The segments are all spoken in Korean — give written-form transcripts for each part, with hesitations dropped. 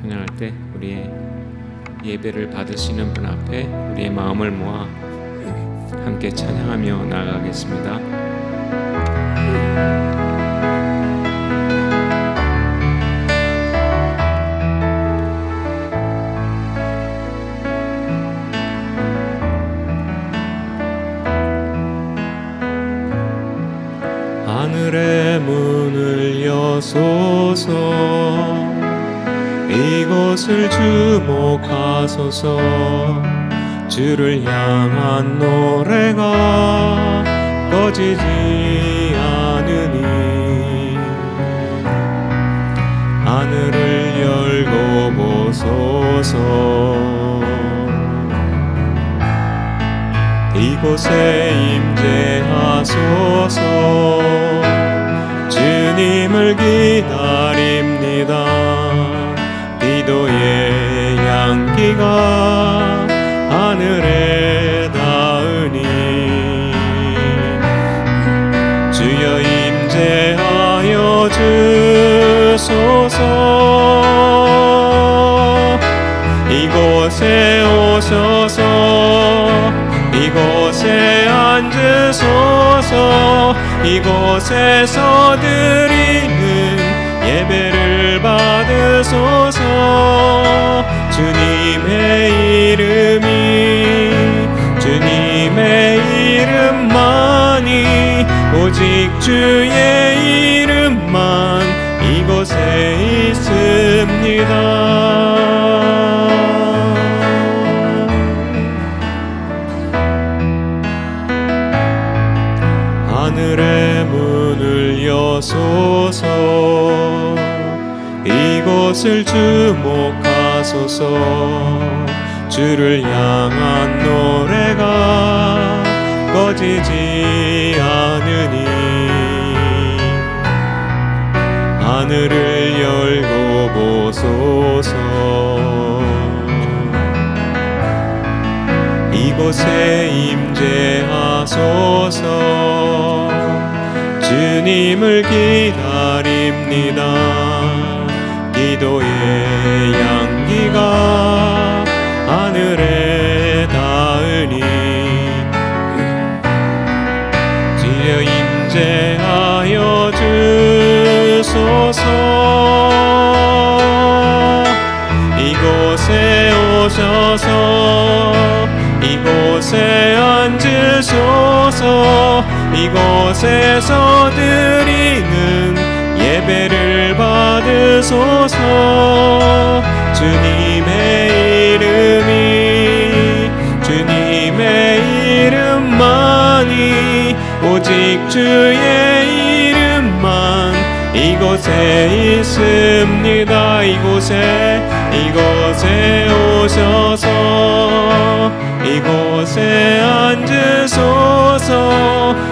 찬양할 때 우리의 예배를 받으시는 분 앞에 우리의 마음을 모아 함께 찬양하며 나아가겠습니다. 하늘의 문을 여소서, 이곳을 주목하소서. 주를 향한 노래가 꺼지지 않으니 하늘을 열고 보소서. 이곳에 임재하소서. 주님을 기다립니다. 기도의 향기가 하늘에 닿으니 주여 임재하여 주소서. 이곳에 오셔서 이곳에 앉으소서. 이곳에서 드리는 예배를 받으소서. 주님의 이름만이 오직 주의 이름만 이곳에 있습니다. 하늘의 문을 여소서. 이곳을 주목하소서. 주를 향한 노래가 꺼지지 않으니 하늘을 열고 보소서. 이곳에 임재하소서. 주님을 기다립니다. 기도의 향기가 하늘에 닿으니 주여 임재하여 주소서. 이곳에 오셔서 이곳에 앉으소서. 이곳에서 드리는 예배를 받으소서. 주님의 이름만이 오직 주의 이름만 이곳에 있습니다. 이곳에 오셔서 이곳에 앉으소서.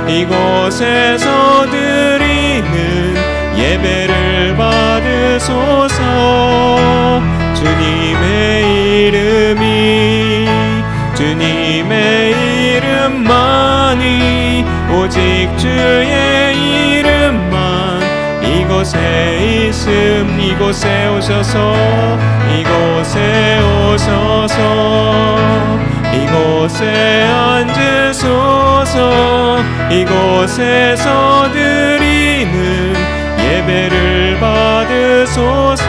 이곳에서 드리는 예배를 받으소서. 주님의 이름만이 오직 주의 이름만 이곳에 있음. 이곳에 오셔서 이곳에 앉으소서. 이곳에서 드리는 예배를 받으소서.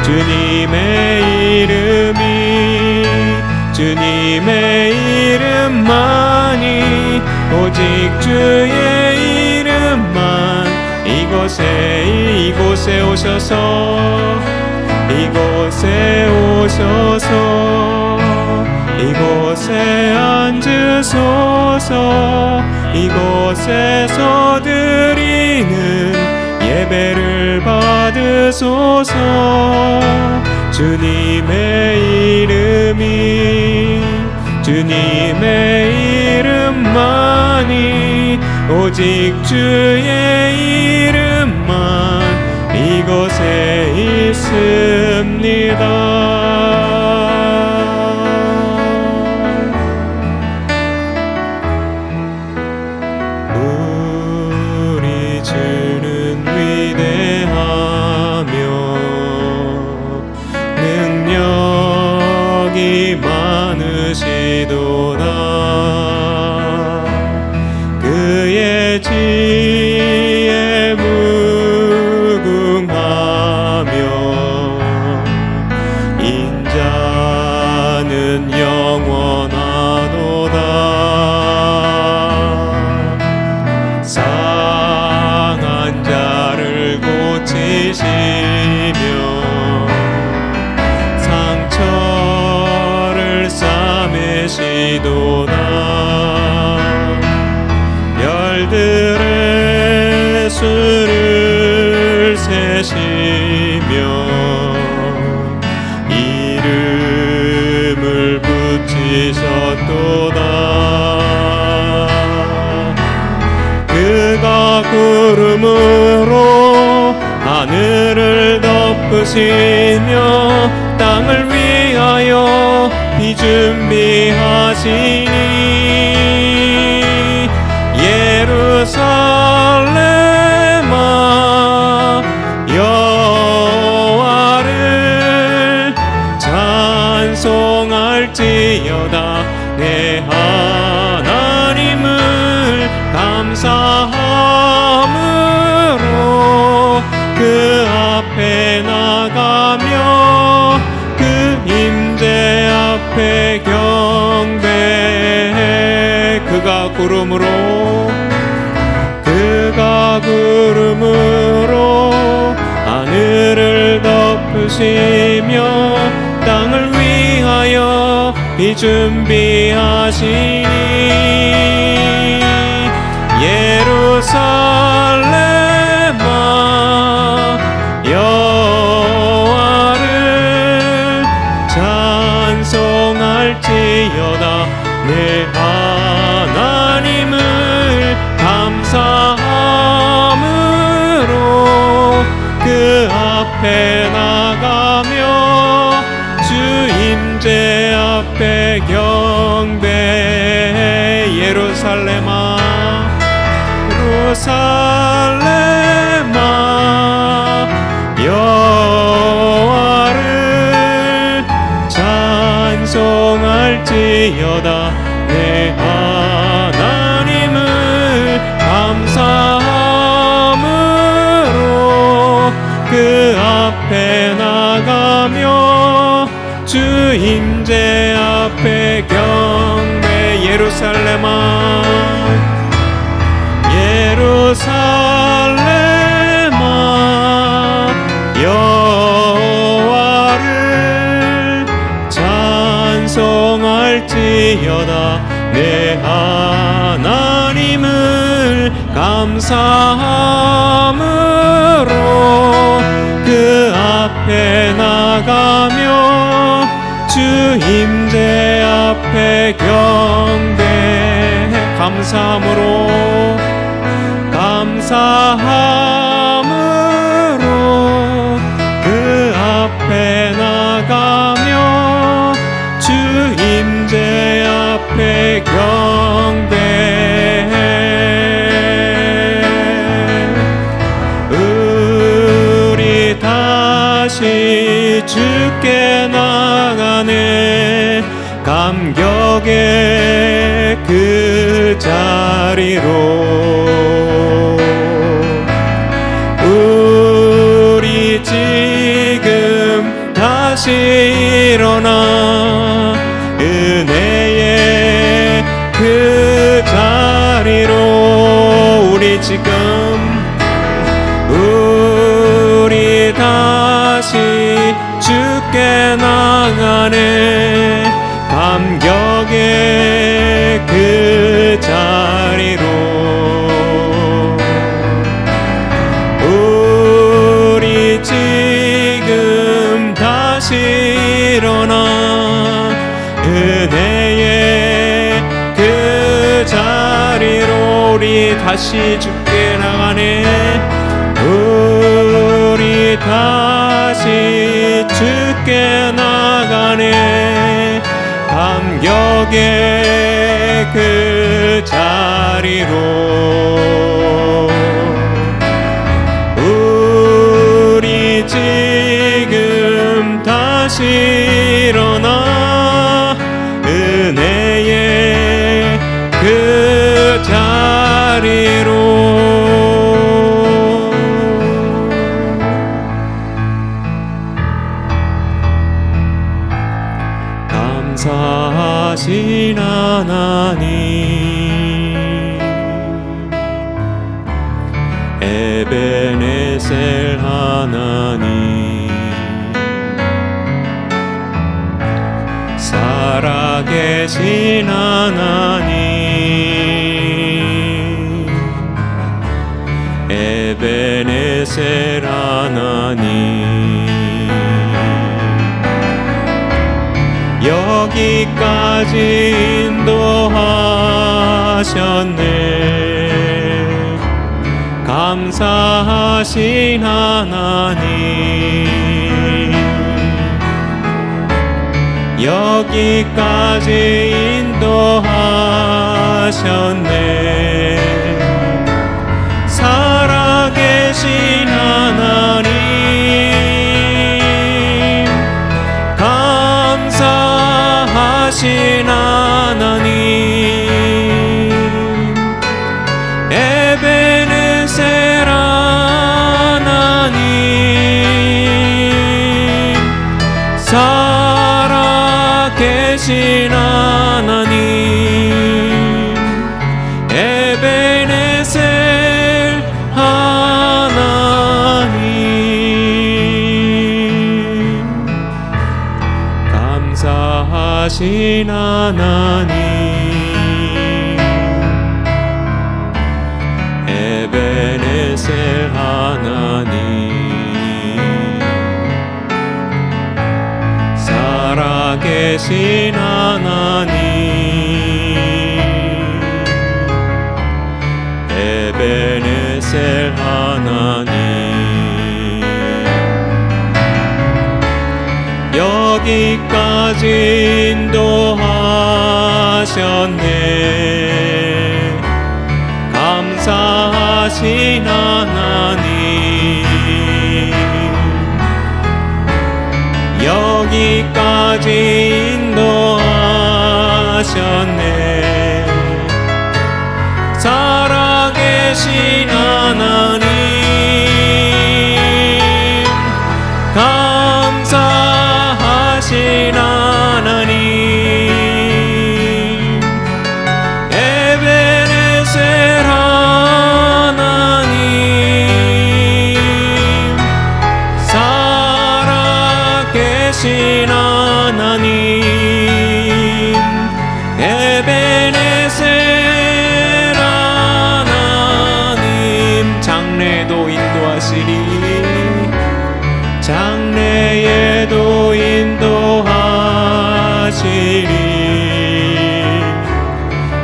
주님의 이름만이 오직 주의 이름만 이곳에 오셔서 이곳에 앉으소서. 이곳에서 드리는 예배를 받으소서. 주님의 이름만이 오직 주의 이름만 이곳에 있습니다. 우리 주는 위대하며 붙이시며 상처를 싸매시도다. 별들의 수를 세시며 이름을 붙이셨도다. 그가 구름으로 하늘을 덮으시며 땅을 위하여 비 준비하시니 예루살렘아 여호와를 찬송할지어다. 내 하나님을 감사함으로 그 앞에 나가며 그 임재 앞에 경배해. 그가 구름으로 하늘을 덮으시며 땅을 위하여 비 준비하시니 예루살렘아 여호와를 찬송할지어다. 내 하나님을 감사함으로 그 앞에 나가며 주 임재 앞에 경배해. 예루살렘아 여호와를 찬송할지어다. 내 하나님을 감사함으로 그 앞에 나가며 주 임재 앞에 경배. 예루살렘아 여호와를 찬송할지어다. 내 하나님을 감사함으로 그 앞에 나가며 주 임재 앞에 경배해. 감사함으로 그 앞에 나가며 주 임재 앞에 경배해. 우리 다시 주께 나가네. 감격의 그 자리로 우리 지금 다시 일어나 은혜의 그 자리로 우리 다시 주께 나가네. 감격의 그 자리로 우리 지금 다시 일어나 은혜의 그 자리로 우리 다시 주께 나가네. 우리 다시 주께 나가네. 감격의 그 자리로 우리 지금 다시 일어나 은혜의 그 자리로 감사하신 하나님 에베네셀 살아계신 하나님, 에베네셀 하나님, 여기까지 인도하셨네. 감사하신 하나님, 여기까지 인도하셨네. 살아계신 하나님, 감사하신 하나님, 에베네셀 하나님, 살아계신 하나님, 에베네셀 하나님, 감사하신 하나님, 에베네셀 하나님, 살아계신 하나님, 에베네셀 하나님, 여기까지 인도하셨네. 감사하신 하나님, 여기까지 인도하셨네. 살아계신 하나님, 감사하신 하나님, 에베네셀 하나님, 살아계신 하나님, 에베네셀 하나님, 장래에도 인도하시리, 장래에도 인도하시리.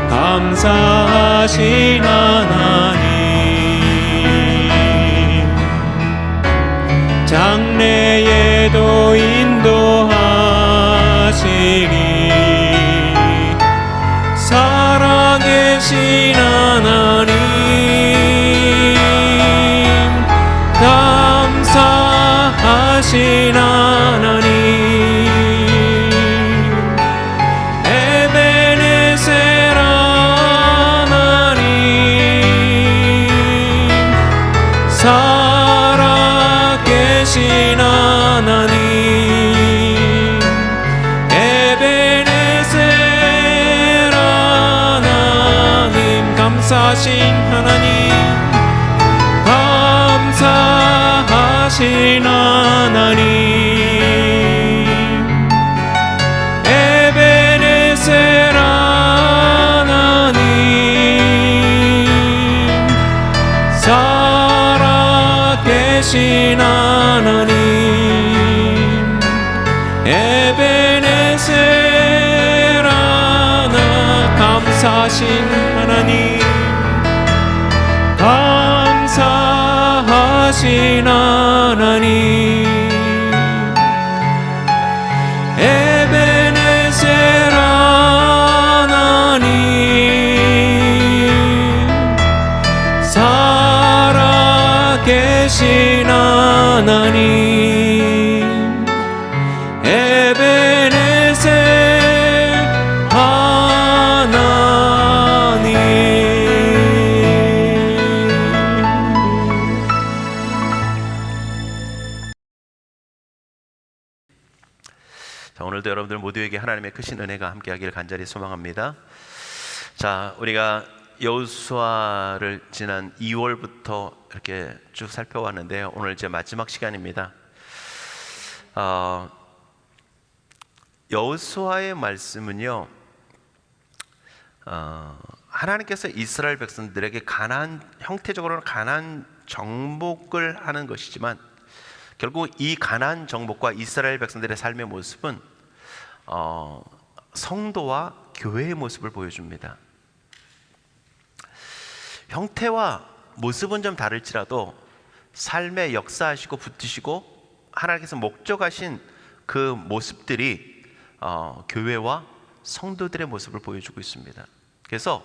감사하신 하나님, 장래에도 인도하시리. 살아계신 하나님, 감사하신 하나님, 에베네셀 하나님, 살아계신 하나님, 에베네셀 하나님, 감사하신 하나님, 감사하신 하나님, 에베네셀 하나님, 살아계신 하나님, 에베네셀 하나님, 감사하신 하나님, 감사하신 하나님, 에베네셀 하나님, 살아계신 하나님, 에베네셀 하나님. 자, 오늘도 여러분들 모두에게 하나님의 크신 은혜가 함께하기를 간절히 소망합니다. 자, 우리가 여호수아를 지난 2월부터 이렇게 쭉 살펴왔는데요, 오늘 이제 마지막 시간입니다. 여호수아의 말씀은요, 하나님께서 이스라엘 백성들에게 형태적으로는 가나안 정복을 하는 것이지만 결국 이 가나안 정복과 이스라엘 백성들의 삶의 모습은 성도와 교회의 모습을 보여줍니다. 형태와 모습은 좀 다를지라도 삶에 역사하시고 붙드시고 하나님께서 목적하신 그 모습들이 교회와 성도들의 모습을 보여주고 있습니다. 그래서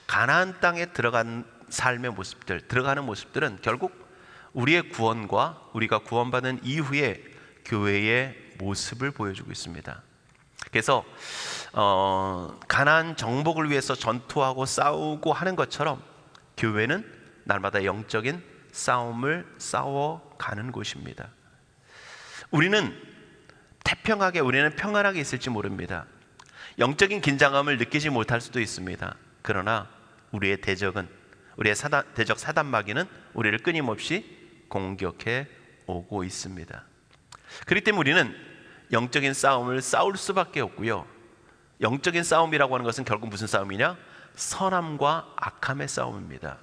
가나안 땅에 들어간 삶의 모습들, 들어가는 모습들은 결국 우리의 구원과 우리가 구원받은 이후에 교회의 모습을 보여주고 있습니다. 그래서 가나안 정복을 위해서 전투하고 싸우고 하는 것처럼 교회는 날마다 영적인 싸움을 싸워가는 곳입니다. 우리는 평안하게 있을지 모릅니다. 영적인 긴장감을 느끼지 못할 수도 있습니다. 그러나 우리의 대적 사단 마귀는 우리를 끊임없이 공격해 오고 있습니다. 그렇기 때문에 우리는 영적인 싸움을 싸울 수밖에 없고요. 영적인 싸움이라고 하는 것은 결국 무슨 싸움이냐? 선함과 악함의 싸움입니다.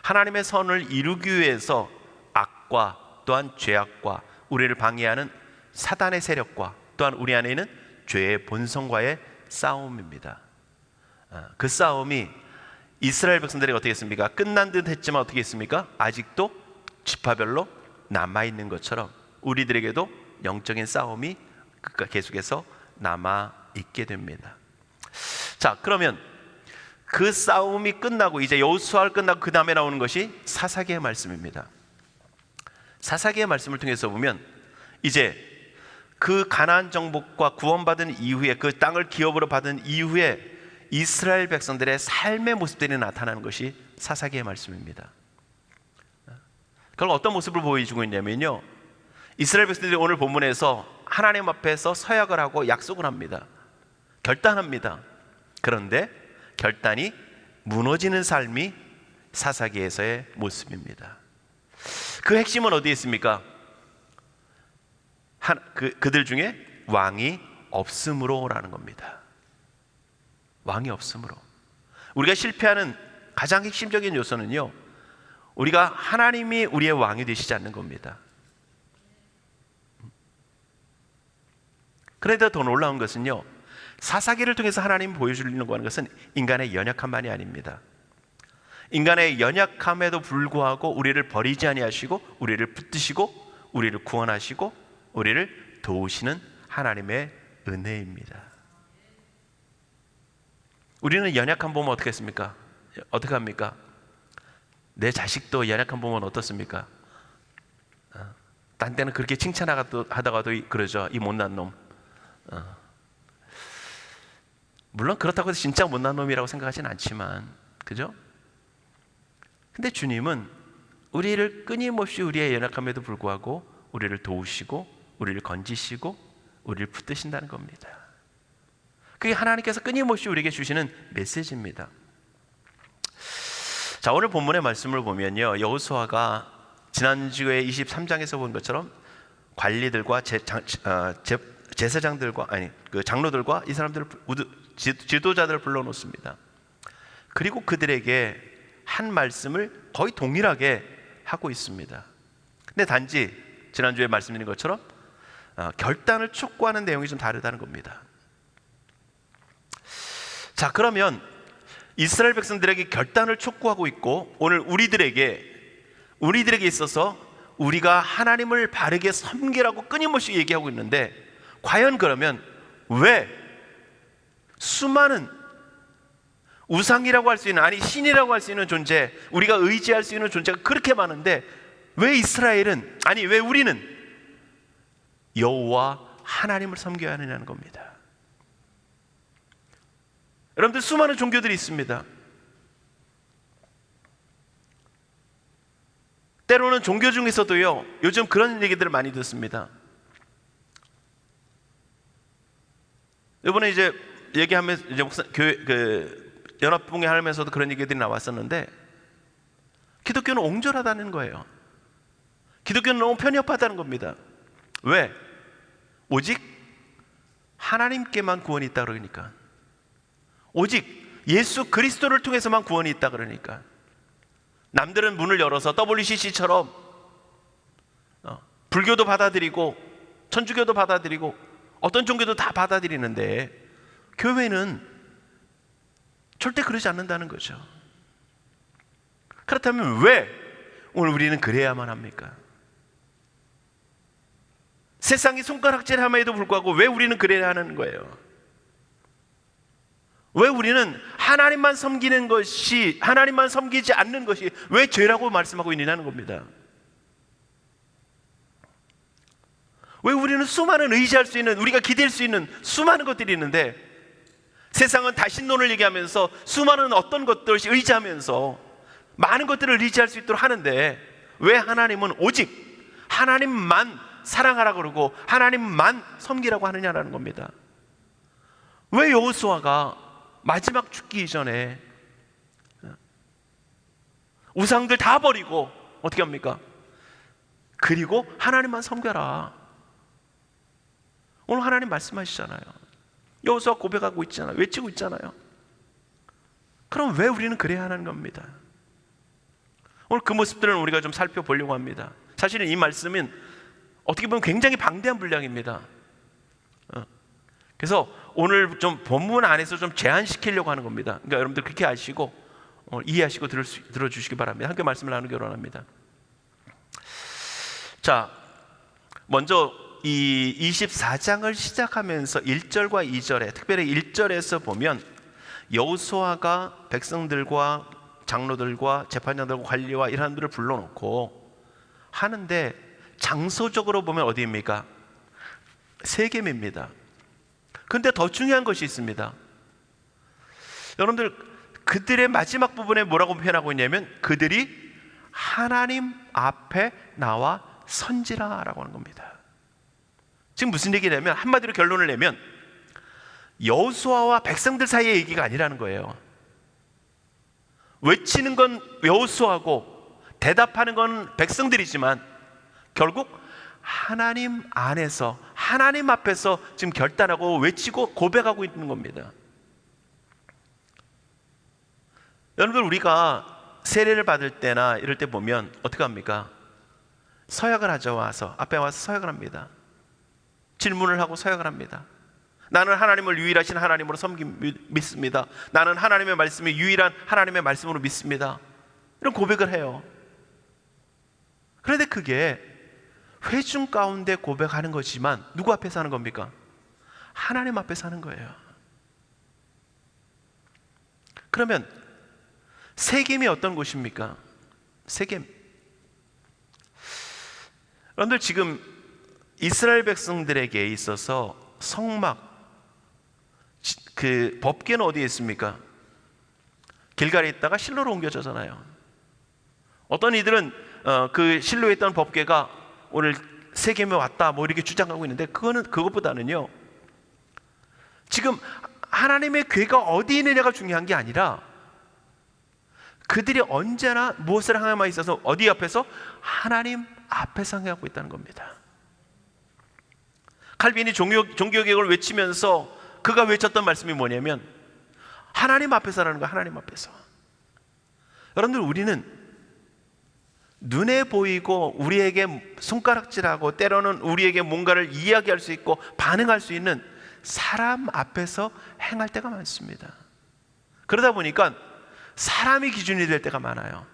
하나님의 선을 이루기 위해서 악과 또한 죄악과 우리를 방해하는 사단의 세력과 또한 우리 안에 있는 죄의 본성과의 싸움입니다. 그 싸움이 이스라엘 백성들에게 어떻게 했습니까? 끝난 듯 했지만 어떻게 했습니까? 아직도 지파별로 남아있는 것처럼 우리들에게도 영적인 싸움이 계속해서 남아있게 됩니다. 자, 그러면 그 싸움이 끝나고 이제 여호수아를 끝나고 그 다음에 나오는 것이 사사기의 말씀입니다. 사사기의 말씀을 통해서 보면 이제 그 가나안 정복과 구원받은 이후에 그 땅을 기업으로 받은 이후에 이스라엘 백성들의 삶의 모습들이 나타나는 것이 사사기의 말씀입니다. 결국 어떤 모습을 보여주고 있냐면요, 이스라엘 백성들이 오늘 본문에서 하나님 앞에서 서약을 하고 약속을 합니다. 결단합니다. 그런데 결단이 무너지는 삶이 사사기에서의 모습입니다. 그 핵심은 어디에 있습니까? 그들 중에 왕이 없음으로라는 겁니다. 왕이 없음으로. 우리가 실패하는 가장 핵심적인 요소는요, 우리가 하나님이 우리의 왕이 되시지 않는 겁니다. 그런데 더 놀라운 것은요, 사사기를 통해서 하나님이 보여주려고 하는 것은 인간의 연약함만이 아닙니다. 인간의 연약함에도 불구하고 우리를 버리지 아니하시고 우리를 붙드시고 우리를 구원하시고 우리를 도우시는 하나님의 은혜입니다. 우리는 연약함 보면 어떻게 했습니까? 어떻게 합니까? 내 자식도 연약함 보면 어떻습니까? 딴 때는 그렇게 칭찬하다가도 그러죠. 이 못난 놈. 물론 그렇다고 해서 진짜 못난 놈이라고 생각하진 않지만, 그죠? 근데 주님은 우리를 끊임없이 우리의 연약함에도 불구하고 우리를 도우시고 우리를 건지시고 우리를 붙드신다는 겁니다. 그게 하나님께서 끊임없이 우리에게 주시는 메시지입니다. 자, 오늘 본문의 말씀을 보면요, 여호수아가 지난주에 23장에서 본 것처럼 관리들과 제사장들과 장로들과 이 사람들을 지도자들을 불러놓습니다. 그리고 그들에게 한 말씀을 거의 동일하게 하고 있습니다. 근데 단지 지난주에 말씀드린 것처럼 결단을 촉구하는 내용이 좀 다르다는 겁니다. 자, 그러면 이스라엘 백성들에게 결단을 촉구하고 있고 오늘 우리들에게 있어서 우리가 하나님을 바르게 섬기라고 끊임없이 얘기하고 있는데, 과연 그러면 왜 수많은 우상이라고 할 수 있는, 아니 신이라고 할 수 있는 존재, 우리가 의지할 수 있는 존재가 그렇게 많은데 왜 이스라엘은, 아니 왜 우리는 여호와 하나님을 섬겨야 하느냐는 겁니다. 여러분들, 수많은 종교들이 있습니다. 때로는 종교 중에서도요, 요즘 그런 얘기들을 많이 듣습니다. 이번에 이제 얘기하면서 이제 연합봉회 하면서도 그런 얘기들이 나왔었는데, 기독교는 옹졸하다는 거예요. 기독교는 너무 편협하다는 겁니다. 왜? 오직 하나님께만 구원이 있다 그러니까. 오직 예수 그리스도를 통해서만 구원이 있다 그러니까. 남들은 문을 열어서 WCC처럼 불교도 받아들이고 천주교도 받아들이고 어떤 종교도 다 받아들이는데 교회는 절대 그러지 않는다는 거죠. 그렇다면 왜 오늘 우리는 그래야만 합니까? 세상이 손가락질함에도 불구하고 왜 우리는 그래야 하는 거예요? 왜 우리는 하나님만 섬기는 것이, 하나님만 섬기지 않는 것이 왜 죄라고 말씀하고 있느냐는 겁니다. 왜 우리는 수많은 의지할 수 있는, 우리가 기댈 수 있는 수많은 것들이 있는데 세상은 다신론을 얘기하면서 수많은 어떤 것들을 의지하면서 많은 것들을 의지할 수 있도록 하는데 왜 하나님은 오직 하나님만 사랑하라고 그러고 하나님만 섬기라고 하느냐라는 겁니다. 왜 여호수아가 마지막 죽기 전에 우상들 다 버리고 어떻게 합니까? 그리고 하나님만 섬겨라. 오늘 하나님 말씀하시잖아요. 여호수아 고백하고 있잖아요. 외치고 있잖아요. 그럼 왜 우리는 그래야 하는 겁니다. 오늘 그 모습들은 우리가 좀 살펴보려고 합니다. 사실은 이 말씀은 어떻게 보면 굉장히 방대한 분량입니다. 그래서 오늘 좀 본문 안에서 좀 제한시키려고 하는 겁니다. 그러니까 여러분들 그렇게 아시고 이해하시고 들어주시기 바랍니다. 함께 말씀을 나누기 원합니다. 자, 먼저 이 24장을 시작하면서 1절과 2절에, 특별히 1절에서 보면 여호수아가 백성들과 장로들과 재판장들과 관리와 이런 사람들을 불러놓고 하는데 장소적으로 보면 어디입니까? 세겜입니다. 그런데 더 중요한 것이 있습니다. 여러분들 그들의 마지막 부분에 뭐라고 표현하고 있냐면 그들이 하나님 앞에 나와 선지라라고 하는 겁니다. 지금 무슨 얘기냐면 한마디로 결론을 내면 여호수아와 백성들 사이의 얘기가 아니라는 거예요. 외치는 건 여호수아고 대답하는 건 백성들이지만 결국 하나님 안에서 하나님 앞에서 지금 결단하고 외치고 고백하고 있는 겁니다. 여러분들 우리가 세례를 받을 때나 이럴 때 보면 어떻게 합니까? 서약을 하죠. 와서 앞에 와서 서약을 합니다. 질문을 하고 서약을 합니다. 나는 하나님을 유일하신 하나님으로 믿습니다. 나는 하나님의 말씀이 유일한 하나님의 말씀으로 믿습니다. 이런 고백을 해요. 그런데 그게 회중 가운데 고백하는 거지만 누구 앞에서 하는 겁니까? 하나님 앞에서 하는 거예요. 그러면 세겜이 어떤 곳입니까? 세겜. 여러분들 지금 이스라엘 백성들에게 있어서 성막, 그 법궤는 어디에 있습니까? 길갈에 있다가 실로로 옮겨졌잖아요. 어떤 이들은 그 실로에 있던 법궤가 오늘 세겜에 왔다 뭐 이렇게 주장하고 있는데 그것보다는요 지금 하나님의 궤가 어디 있느냐가 중요한 게 아니라 그들이 언제나 무엇을 향하여 있어서 어디 앞에서? 하나님 앞에서 향하고 있다는 겁니다. 칼빈이 종교개혁을 외치면서 그가 외쳤던 말씀이 뭐냐면 하나님 앞에서라는 거야. 하나님 앞에서. 여러분들 우리는 눈에 보이고 우리에게 손가락질하고 때로는 우리에게 뭔가를 이야기할 수 있고 반응할 수 있는 사람 앞에서 행할 때가 많습니다. 그러다 보니까 사람이 기준이 될 때가 많아요.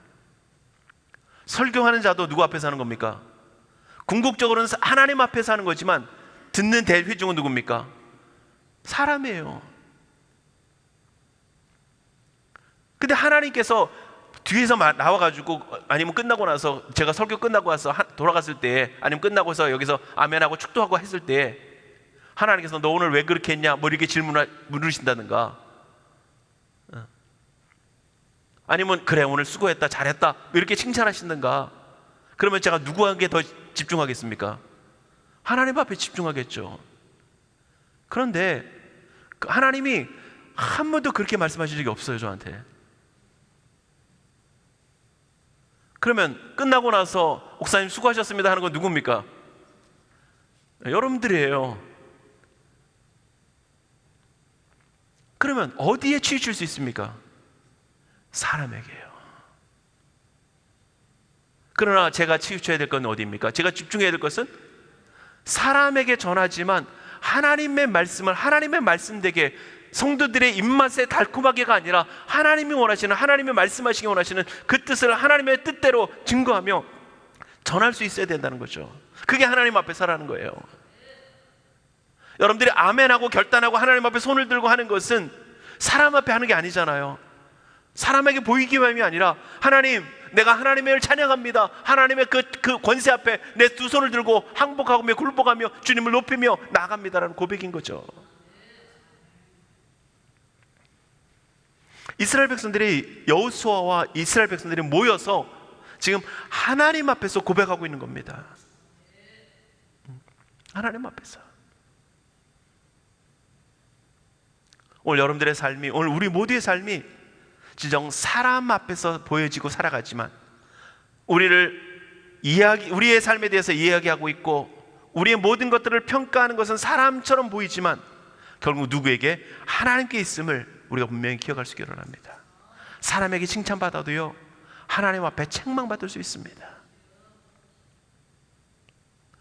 설교하는 자도 누구 앞에서 하는 겁니까? 궁극적으로는 하나님 앞에서 하는 거지만 듣는 대회중은 누굽니까? 사람이에요. 근데 하나님께서 뒤에서 나와가지고 아니면 끝나고 나서 제가 설교 끝나고 와서 돌아갔을 때 아니면 끝나고서 여기서 아멘하고 축도하고 했을 때 하나님께서 너 오늘 왜 그렇게 했냐 뭐 이렇게 물으신다든가 아니면 그래 오늘 수고했다 잘했다 이렇게 칭찬하시는가 그러면 제가 누구에게 더 집중하겠습니까? 하나님 앞에 집중하겠죠. 그런데 하나님이 한 번도 그렇게 말씀하신 적이 없어요 저한테. 그러면 끝나고 나서 목사님 수고하셨습니다 하는 건 누굽니까? 여러분들이에요. 그러면 어디에 치우칠 수 있습니까? 사람에게요. 그러나 제가 치우쳐야 될 건 어디입니까? 제가 집중해야 될 것은 사람에게 전하지만 하나님의 말씀을 하나님의 말씀되게 성도들의 입맛에 달콤하게가 아니라 하나님이 원하시는, 하나님의 말씀하시기 원하시는 그 뜻을 하나님의 뜻대로 증거하며 전할 수 있어야 된다는 거죠. 그게 하나님 앞에 서라는 거예요. 여러분들이 아멘하고 결단하고 하나님 앞에 손을 들고 하는 것은 사람 앞에 하는 게 아니잖아요. 사람에게 보이기 위함이 아니라 하나님, 내가 하나님을 찬양합니다. 하나님의 그 권세 앞에 내 두 손을 들고 항복하며 굴복하며 주님을 높이며 나아갑니다라는 고백인 거죠. 이스라엘 백성들이, 여호수아와 이스라엘 백성들이 모여서 지금 하나님 앞에서 고백하고 있는 겁니다. 하나님 앞에서. 오늘 여러분들의 삶이, 오늘 우리 모두의 삶이 지정 사람 앞에서 보여지고 살아가지만 우리의 삶에 대해서 이야기하고 있고 우리의 모든 것들을 평가하는 것은 사람처럼 보이지만 결국 누구에게? 하나님께 있음을 우리가 분명히 기억할 수 있기를 원합니다. 사람에게 칭찬받아도요, 하나님 앞에 책망받을 수 있습니다.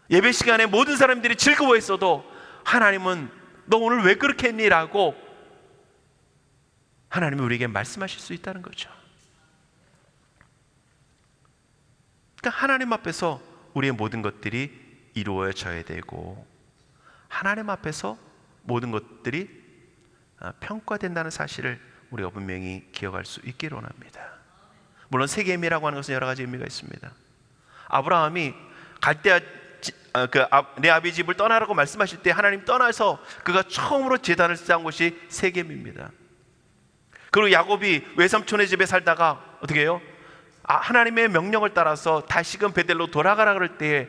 예배 시간에 모든 사람들이 즐거워했어도 하나님은 너 오늘 왜 그렇게 했니? 라고 하나님이 우리에게 말씀하실 수 있다는 거죠. 그러니까 하나님 앞에서 우리의 모든 것들이 이루어져야 되고 하나님 앞에서 모든 것들이 평가된다는 사실을 우리가 분명히 기억할 수 있기를 원합니다. 물론 세겜이라고 하는 것은 여러 가지 의미가 있습니다. 아브라함이 갈대아 내 아비 집을 떠나라고 말씀하실 때 하나님 떠나서 그가 처음으로 제단을 쌓은 곳이 세겜입니다. 그리고 야곱이 외삼촌의 집에 살다가 어떻게 해요? 하나님의 명령을 따라서 다시금 베델로 돌아가라 그럴 때에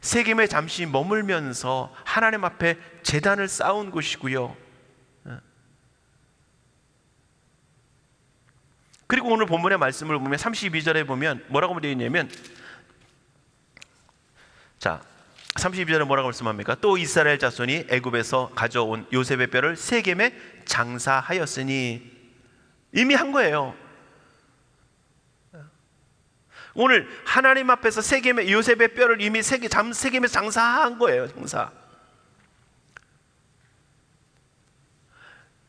세겜에 잠시 머물면서 하나님 앞에 제단을 쌓은 곳이고요. 그리고 오늘 본문의 말씀을 보면 32절에 보면 뭐라고 되어 있냐면, 자 32절에 뭐라고 말씀합니까? 또 이스라엘 자손이 애굽에서 가져온 요셉의 뼈를 세겜에 장사하였으니, 이미 한 거예요. 오늘 하나님 앞에서 세겜의 요셉의 뼈를 이미 세겜에 장사한 거예요. 장사.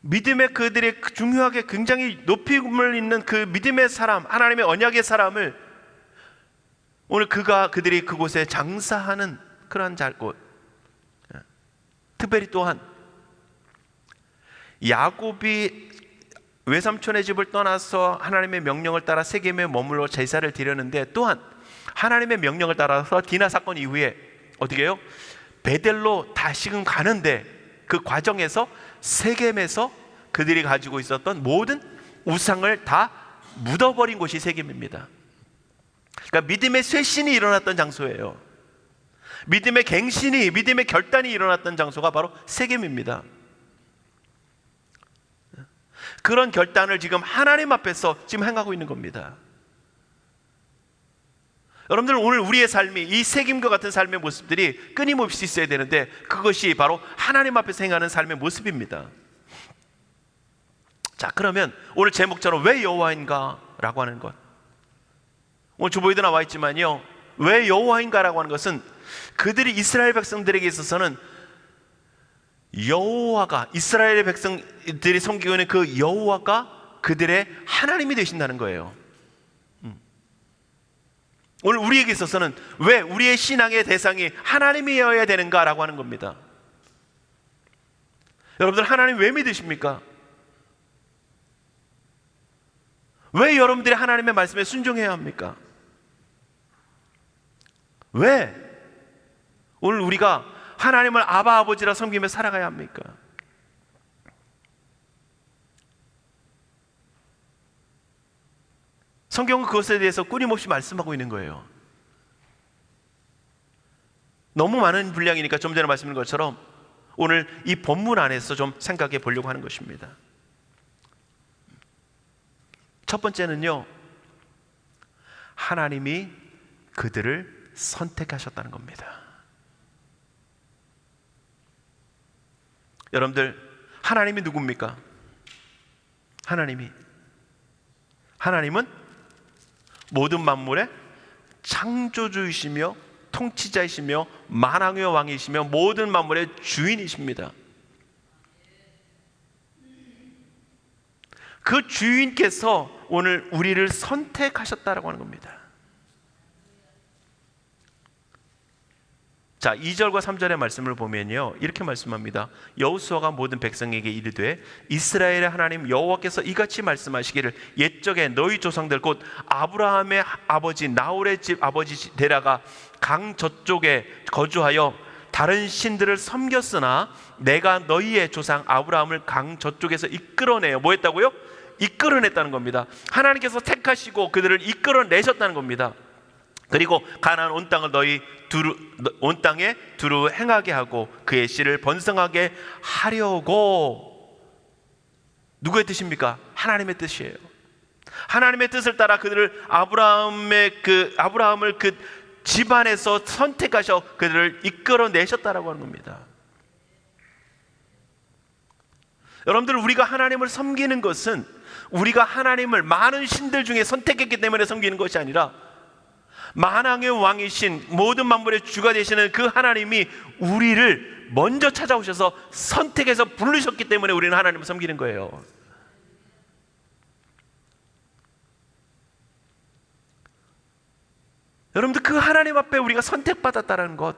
믿음의 그들의 중요하게 굉장히 높임을 있는 그 믿음의 사람, 하나님의 언약의 사람을 오늘 그들이 그곳에 장사하는 그러한 곳. 특별히 또한 야곱이 외삼촌의 집을 떠나서 하나님의 명령을 따라 세겜에 머물러 제사를 드렸는데, 또한 하나님의 명령을 따라서 디나 사건 이후에 어떻게 해요? 베델로 다시금 가는데 그 과정에서 세겜에서 그들이 가지고 있었던 모든 우상을 다 묻어버린 곳이 세겜입니다. 그러니까 믿음의 쇄신이 일어났던 장소예요. 믿음의 갱신이, 믿음의 결단이 일어났던 장소가 바로 세겜입니다. 그런 결단을 지금 하나님 앞에서 지금 행하고 있는 겁니다. 여러분들, 오늘 우리의 삶이 이 세겜과 같은 삶의 모습들이 끊임없이 있어야 되는데 그것이 바로 하나님 앞에서 행하는 삶의 모습입니다. 자, 그러면 오늘 제목처럼 왜 여호와인가? 라고 하는 것, 오늘 주보에도 나와 있지만요, 왜 여호와인가? 라고 하는 것은 그들이 이스라엘 백성들에게 있어서는 여호와가, 이스라엘의 백성들이 섬기고 있는 그 여호와가 그들의 하나님이 되신다는 거예요. 오늘 우리에게 있어서는 왜 우리의 신앙의 대상이 하나님이어야 되는가라고 하는 겁니다. 여러분들, 하나님 왜 믿으십니까? 왜 여러분들이 하나님의 말씀에 순종해야 합니까? 왜 오늘 우리가 하나님을 아바 아버지라 섬기며 살아가야 합니까? 성경은 그것에 대해서 끊임없이 말씀하고 있는 거예요. 너무 많은 분량이니까 좀 전에 말씀드린 것처럼 오늘 이 본문 안에서 좀 생각해 보려고 하는 것입니다. 첫 번째는요, 하나님이 그들을 선택하셨다는 겁니다. 여러분들, 하나님이 누굽니까? 하나님은 모든 만물의 창조주이시며 통치자이시며 만왕의 왕이시며 모든 만물의 주인이십니다. 그 주인께서 오늘 우리를 선택하셨다라고 하는 겁니다. 자, 2절과 3절의 말씀을 보면요, 이렇게 말씀합니다. 여호수아가 모든 백성에게 이르되 이스라엘의 하나님 여호와께서 이같이 말씀하시기를 옛적에 너희 조상들 곧 아브라함의 아버지 나홀의 집 아버지 데라가 강 저쪽에 거주하여 다른 신들을 섬겼으나 내가 너희의 조상 아브라함을 강 저쪽에서 이끌어내요. 뭐 했다고요? 이끌어냈다는 겁니다. 하나님께서 택하시고 그들을 이끌어내셨다는 겁니다. 그리고 가나안 온 땅을 온 땅에 두루 행하게 하고 그의 씨를 번성하게 하려고. 누구의 뜻입니까? 하나님의 뜻이에요. 하나님의 뜻을 따라 그들을 아브라함을 그 집안에서 선택하셔 그들을 이끌어내셨다라고 하는 겁니다. 여러분들, 우리가 하나님을 섬기는 것은 우리가 하나님을 많은 신들 중에 선택했기 때문에 섬기는 것이 아니라 만왕의 왕이신 모든 만물의 주가 되시는 그 하나님이 우리를 먼저 찾아오셔서 선택해서 부르셨기 때문에 우리는 하나님을 섬기는 거예요. 여러분들, 그 하나님 앞에 우리가 선택받았다는 것,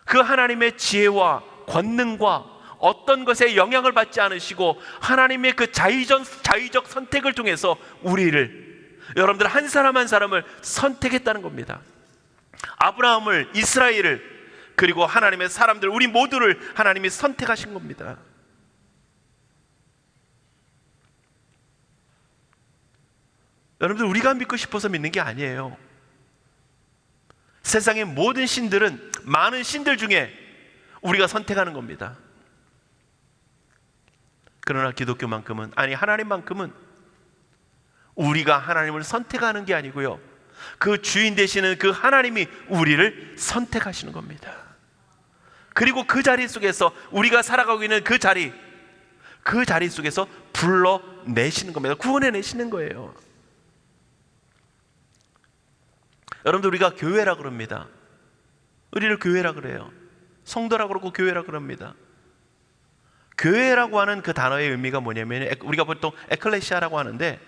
그 하나님의 지혜와 권능과 어떤 것에 영향을 받지 않으시고 하나님의 그 자의적 선택을 통해서 여러분들 한 사람 한 사람을 선택했다는 겁니다. 아브라함을, 이스라엘을, 그리고 하나님의 사람들, 우리 모두를 하나님이 선택하신 겁니다. 여러분들, 우리가 믿고 싶어서 믿는 게 아니에요. 세상의 모든 신들은 많은 신들 중에 우리가 선택하는 겁니다. 그러나 기독교만큼은, 아니 하나님만큼은 우리가 하나님을 선택하는 게 아니고요, 그 주인 되시는 그 하나님이 우리를 선택하시는 겁니다. 그리고 그 자리 속에서 우리가 살아가고 있는 그 자리 속에서 불러내시는 겁니다. 구원해내시는 거예요. 여러분들, 우리가 교회라 그럽니다. 우리를 교회라 그래요. 성도라 그러고 교회라 그럽니다. 교회라고 하는 그 단어의 의미가 뭐냐면, 우리가 보통 에클레시아라고 하는데,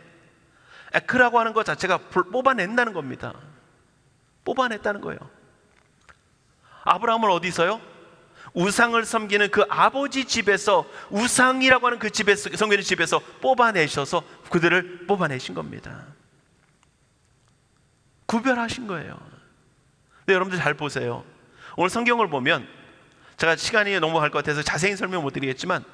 에크라고 하는 것 자체가 뽑아낸다는 겁니다. 뽑아냈다는 거예요. 아브라함은 어디서요? 우상을 섬기는 그 아버지 집에서, 우상이라고 하는 그 집에서, 섬기는 집에서 뽑아내셔서 그들을 뽑아내신 겁니다. 구별하신 거예요. 근데 여러분들 잘 보세요. 오늘 성경을 보면, 제가 시간이 너무 갈 것 같아서 자세히 설명 못 드리겠지만,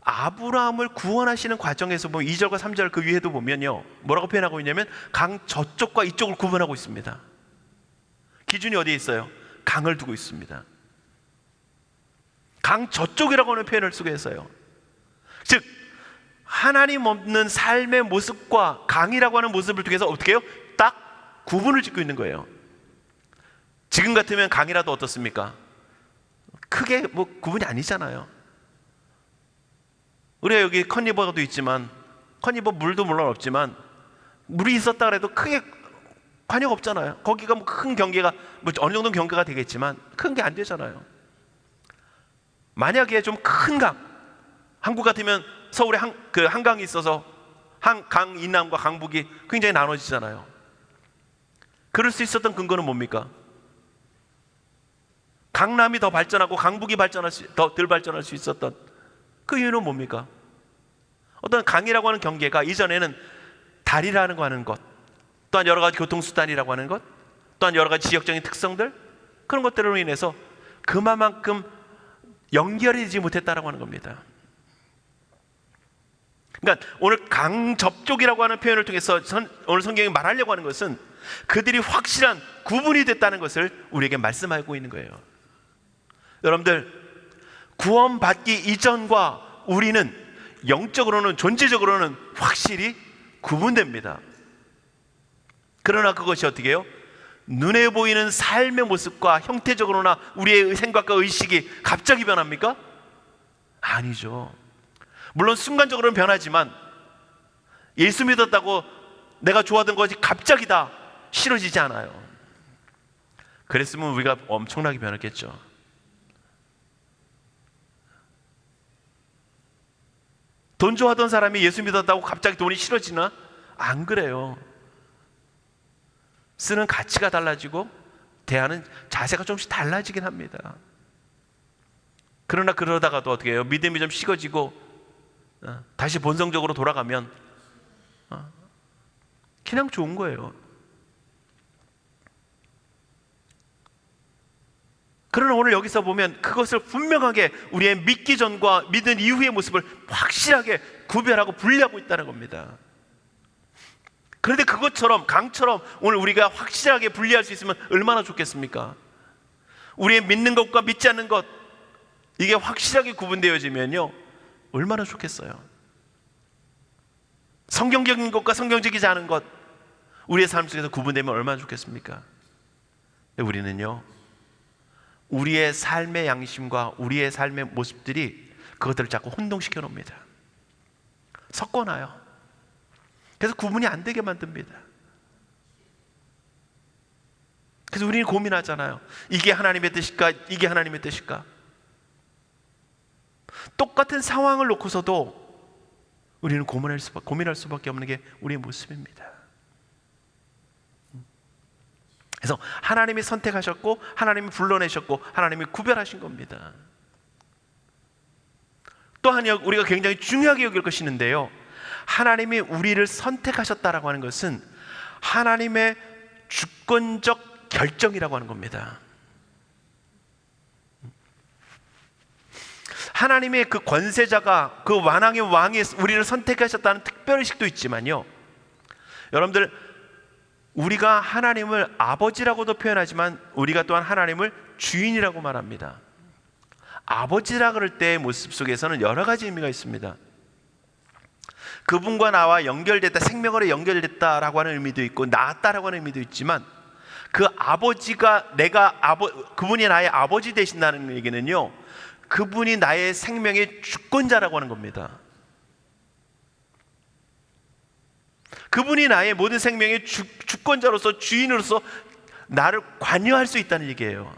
아브라함을 구원하시는 과정에서 보면 2절과 3절 그 위에도 보면요, 뭐라고 표현하고 있냐면 강 저쪽과 이쪽을 구분하고 있습니다. 기준이 어디에 있어요? 강을 두고 있습니다. 강 저쪽이라고 하는 표현을 쓰고 있어요. 즉, 하나님 없는 삶의 모습과 강이라고 하는 모습을 통해서 어떻게 해요? 딱 구분을 짓고 있는 거예요. 지금 같으면 강이라도 어떻습니까? 크게 구분이 아니잖아요. 우리가 여기 컨리버도 있지만, 컨리버 물도 물론 없지만, 물이 있었다 그래도 크게 관여가 없잖아요. 거기가 큰 경계가, 어느 정도 경계가 되겠지만 큰 게 안 되잖아요. 만약에 좀 큰 강, 한국 같으면 서울에 한강이 있어서 강 이남과 강북이 굉장히 나눠지잖아요. 그럴 수 있었던 근거는 뭡니까? 강남이 더 발전하고 강북이 더 덜 발전할 수 있었던 그 이유는 뭡니까? 어떤 강이라고 하는 경계가 이전에는 다리라고 하는 것, 또한 여러 가지 교통수단이라고 하는 것, 또한 여러 가지 지역적인 특성들, 그런 것들로 인해서 그만큼 연결이 되지 못했다라고 하는 겁니다. 그러니까 오늘 강 접촉이라고 하는 표현을 통해서 오늘 성경이 말하려고 하는 것은 그들이 확실한 구분이 됐다는 것을 우리에게 말씀하고 있는 거예요. 여러분들, 구원받기 이전과 우리는 영적으로는, 존재적으로는 확실히 구분됩니다. 그러나 그것이 어떻게 해요? 눈에 보이는 삶의 모습과 형태적으로나 우리의 생각과 의식이 갑자기 변합니까? 아니죠. 물론 순간적으로는 변하지만 예수 믿었다고 내가 좋아하던 것이 갑자기 다 싫어지지 않아요. 그랬으면 우리가 엄청나게 변했겠죠. 돈 좋아하던 사람이 예수 믿었다고 갑자기 돈이 싫어지나? 안 그래요. 쓰는 가치가 달라지고 대하는 자세가 조금씩 달라지긴 합니다. 그러나 그러다가도 어떻게 해요? 믿음이 좀 식어지고 다시 본성적으로 돌아가면 그냥 좋은 거예요. 그러나 오늘 여기서 보면 그것을 분명하게 우리의 믿기 전과 믿은 이후의 모습을 확실하게 구별하고 분리하고 있다는 겁니다. 그런데 그것처럼 강처럼 오늘 우리가 확실하게 분리할 수 있으면 얼마나 좋겠습니까? 우리의 믿는 것과 믿지 않는 것, 이게 확실하게 구분되어지면요 얼마나 좋겠어요. 성경적인 것과 성경적이지 않은 것, 우리의 삶 속에서 구분되면 얼마나 좋겠습니까? 근데 우리는요 우리의 삶의 양심과 우리의 삶의 모습들이 그것들을 자꾸 혼동시켜 놓습니다. 섞어놔요. 그래서 구분이 안 되게 만듭니다. 그래서 우리는 고민하잖아요. 이게 하나님의 뜻일까? 이게 하나님의 뜻일까? 똑같은 상황을 놓고서도 우리는 고민할 수밖에 없는 게 우리의 모습입니다. 그래서 하나님이 선택하셨고 하나님이 불러내셨고 하나님이 구별하신 겁니다. 또한 우리가 굉장히 중요하게 여길 것이 있는데요, 하나님이 우리를 선택하셨다라고 하는 것은 하나님의 주권적 결정이라고 하는 겁니다. 하나님의 그 권세자가, 그 완왕의 왕이 우리를 선택하셨다는 특별의식도 있지만요, 여러분들 우리가 하나님을 아버지라고도 표현하지만 우리가 또한 하나님을 주인이라고 말합니다. 아버지라 그럴 때의 모습 속에서는 여러 가지 의미가 있습니다. 그분과 나와 연결됐다, 생명으로 연결됐다라고 하는 의미도 있고 낳았다라고 하는 의미도 있지만, 그 아버지가 그분이 나의 아버지 되신다는 얘기는요, 그분이 나의 생명의 주권자라고 하는 겁니다. 그분이 나의 모든 생명의 주권자로서, 주인으로서 나를 관여할 수 있다는 얘기예요.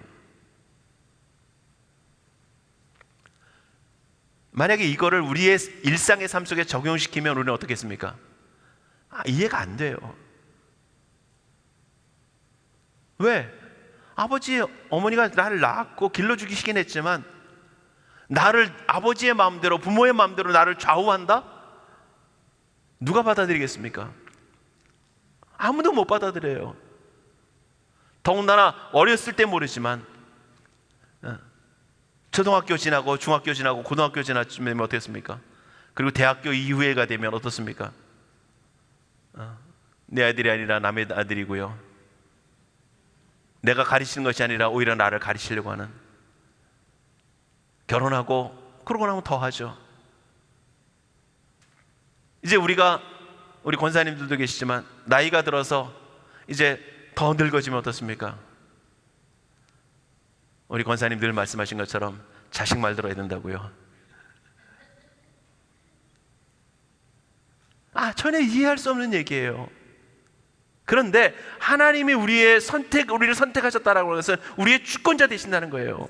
만약에 이거를 우리의 일상의 삶 속에 적용시키면 우리는 어떻게 했습니까? 이해가 안 돼요. 왜? 아버지, 어머니가 나를 낳았고 길러주시긴 했지만 나를 아버지의 마음대로, 부모의 마음대로 나를 좌우한다? 누가 받아들이겠습니까? 아무도 못 받아들여요. 더군다나 어렸을 때 모르지만 초등학교 지나고 중학교 지나고 고등학교 지나면 어떻겠습니까? 그리고 대학교 이후에가 되면 어떻습니까? 내 아들이 아니라 남의 아들이고요, 내가 가르치는 것이 아니라 오히려 나를 가르치려고 하는, 결혼하고 그러고 나면 더 하죠. 이제 우리 권사님들도 계시지만 나이가 들어서 이제 더 늙어지면 어떻습니까? 우리 권사님들 말씀하신 것처럼 자식 말 들어야 된다고요. 전혀 이해할 수 없는 얘기예요. 그런데 하나님이 우리를 선택하셨다라고 하는 것은 우리의 주권자 되신다는 거예요.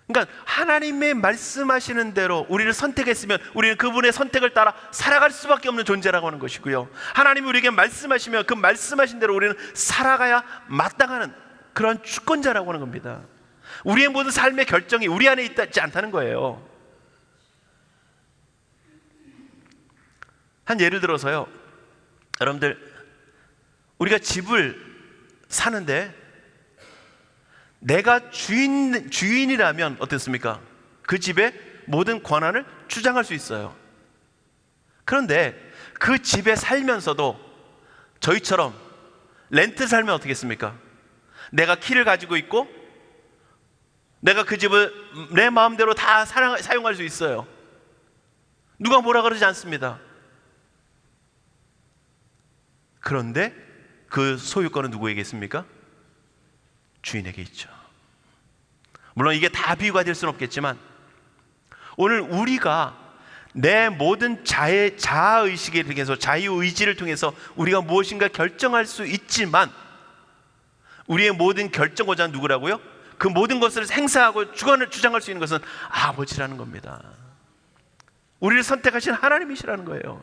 그러니까 하나님의 말씀하시는 대로 우리를 선택했으면 우리는 그분의 선택을 따라 살아갈 수밖에 없는 존재라고 하는 것이고요, 하나님이 우리에게 말씀하시면 그 말씀하신 대로 우리는 살아가야 마땅하는 그런 주권자라고 하는 겁니다. 우리의 모든 삶의 결정이 우리 안에 있지 않다는 거예요. 한 예를 들어서요, 여러분들 우리가 집을 사는데 내가 주인이라면 어떻습니까? 그 집의 모든 권한을 주장할 수 있어요. 그런데 그 집에 살면서도 저희처럼 렌트 살면 어떻겠습니까? 내가 키를 가지고 있고 내가 그 집을 내 마음대로 다 사용할 수 있어요. 누가 뭐라 그러지 않습니다. 그런데 그 소유권은 누구에게 있습니까? 주인에게 있죠. 물론 이게 다 비유가 될 수는 없겠지만, 오늘 우리가 내 모든 자아의식에 통해서, 자유의지를 통해서 우리가 무엇인가 결정할 수 있지만, 우리의 모든 결정고자는 누구라고요? 그 모든 것을 행사하고 주장할 수 있는 것은 아버지라는 겁니다. 우리를 선택하신 하나님이시라는 거예요.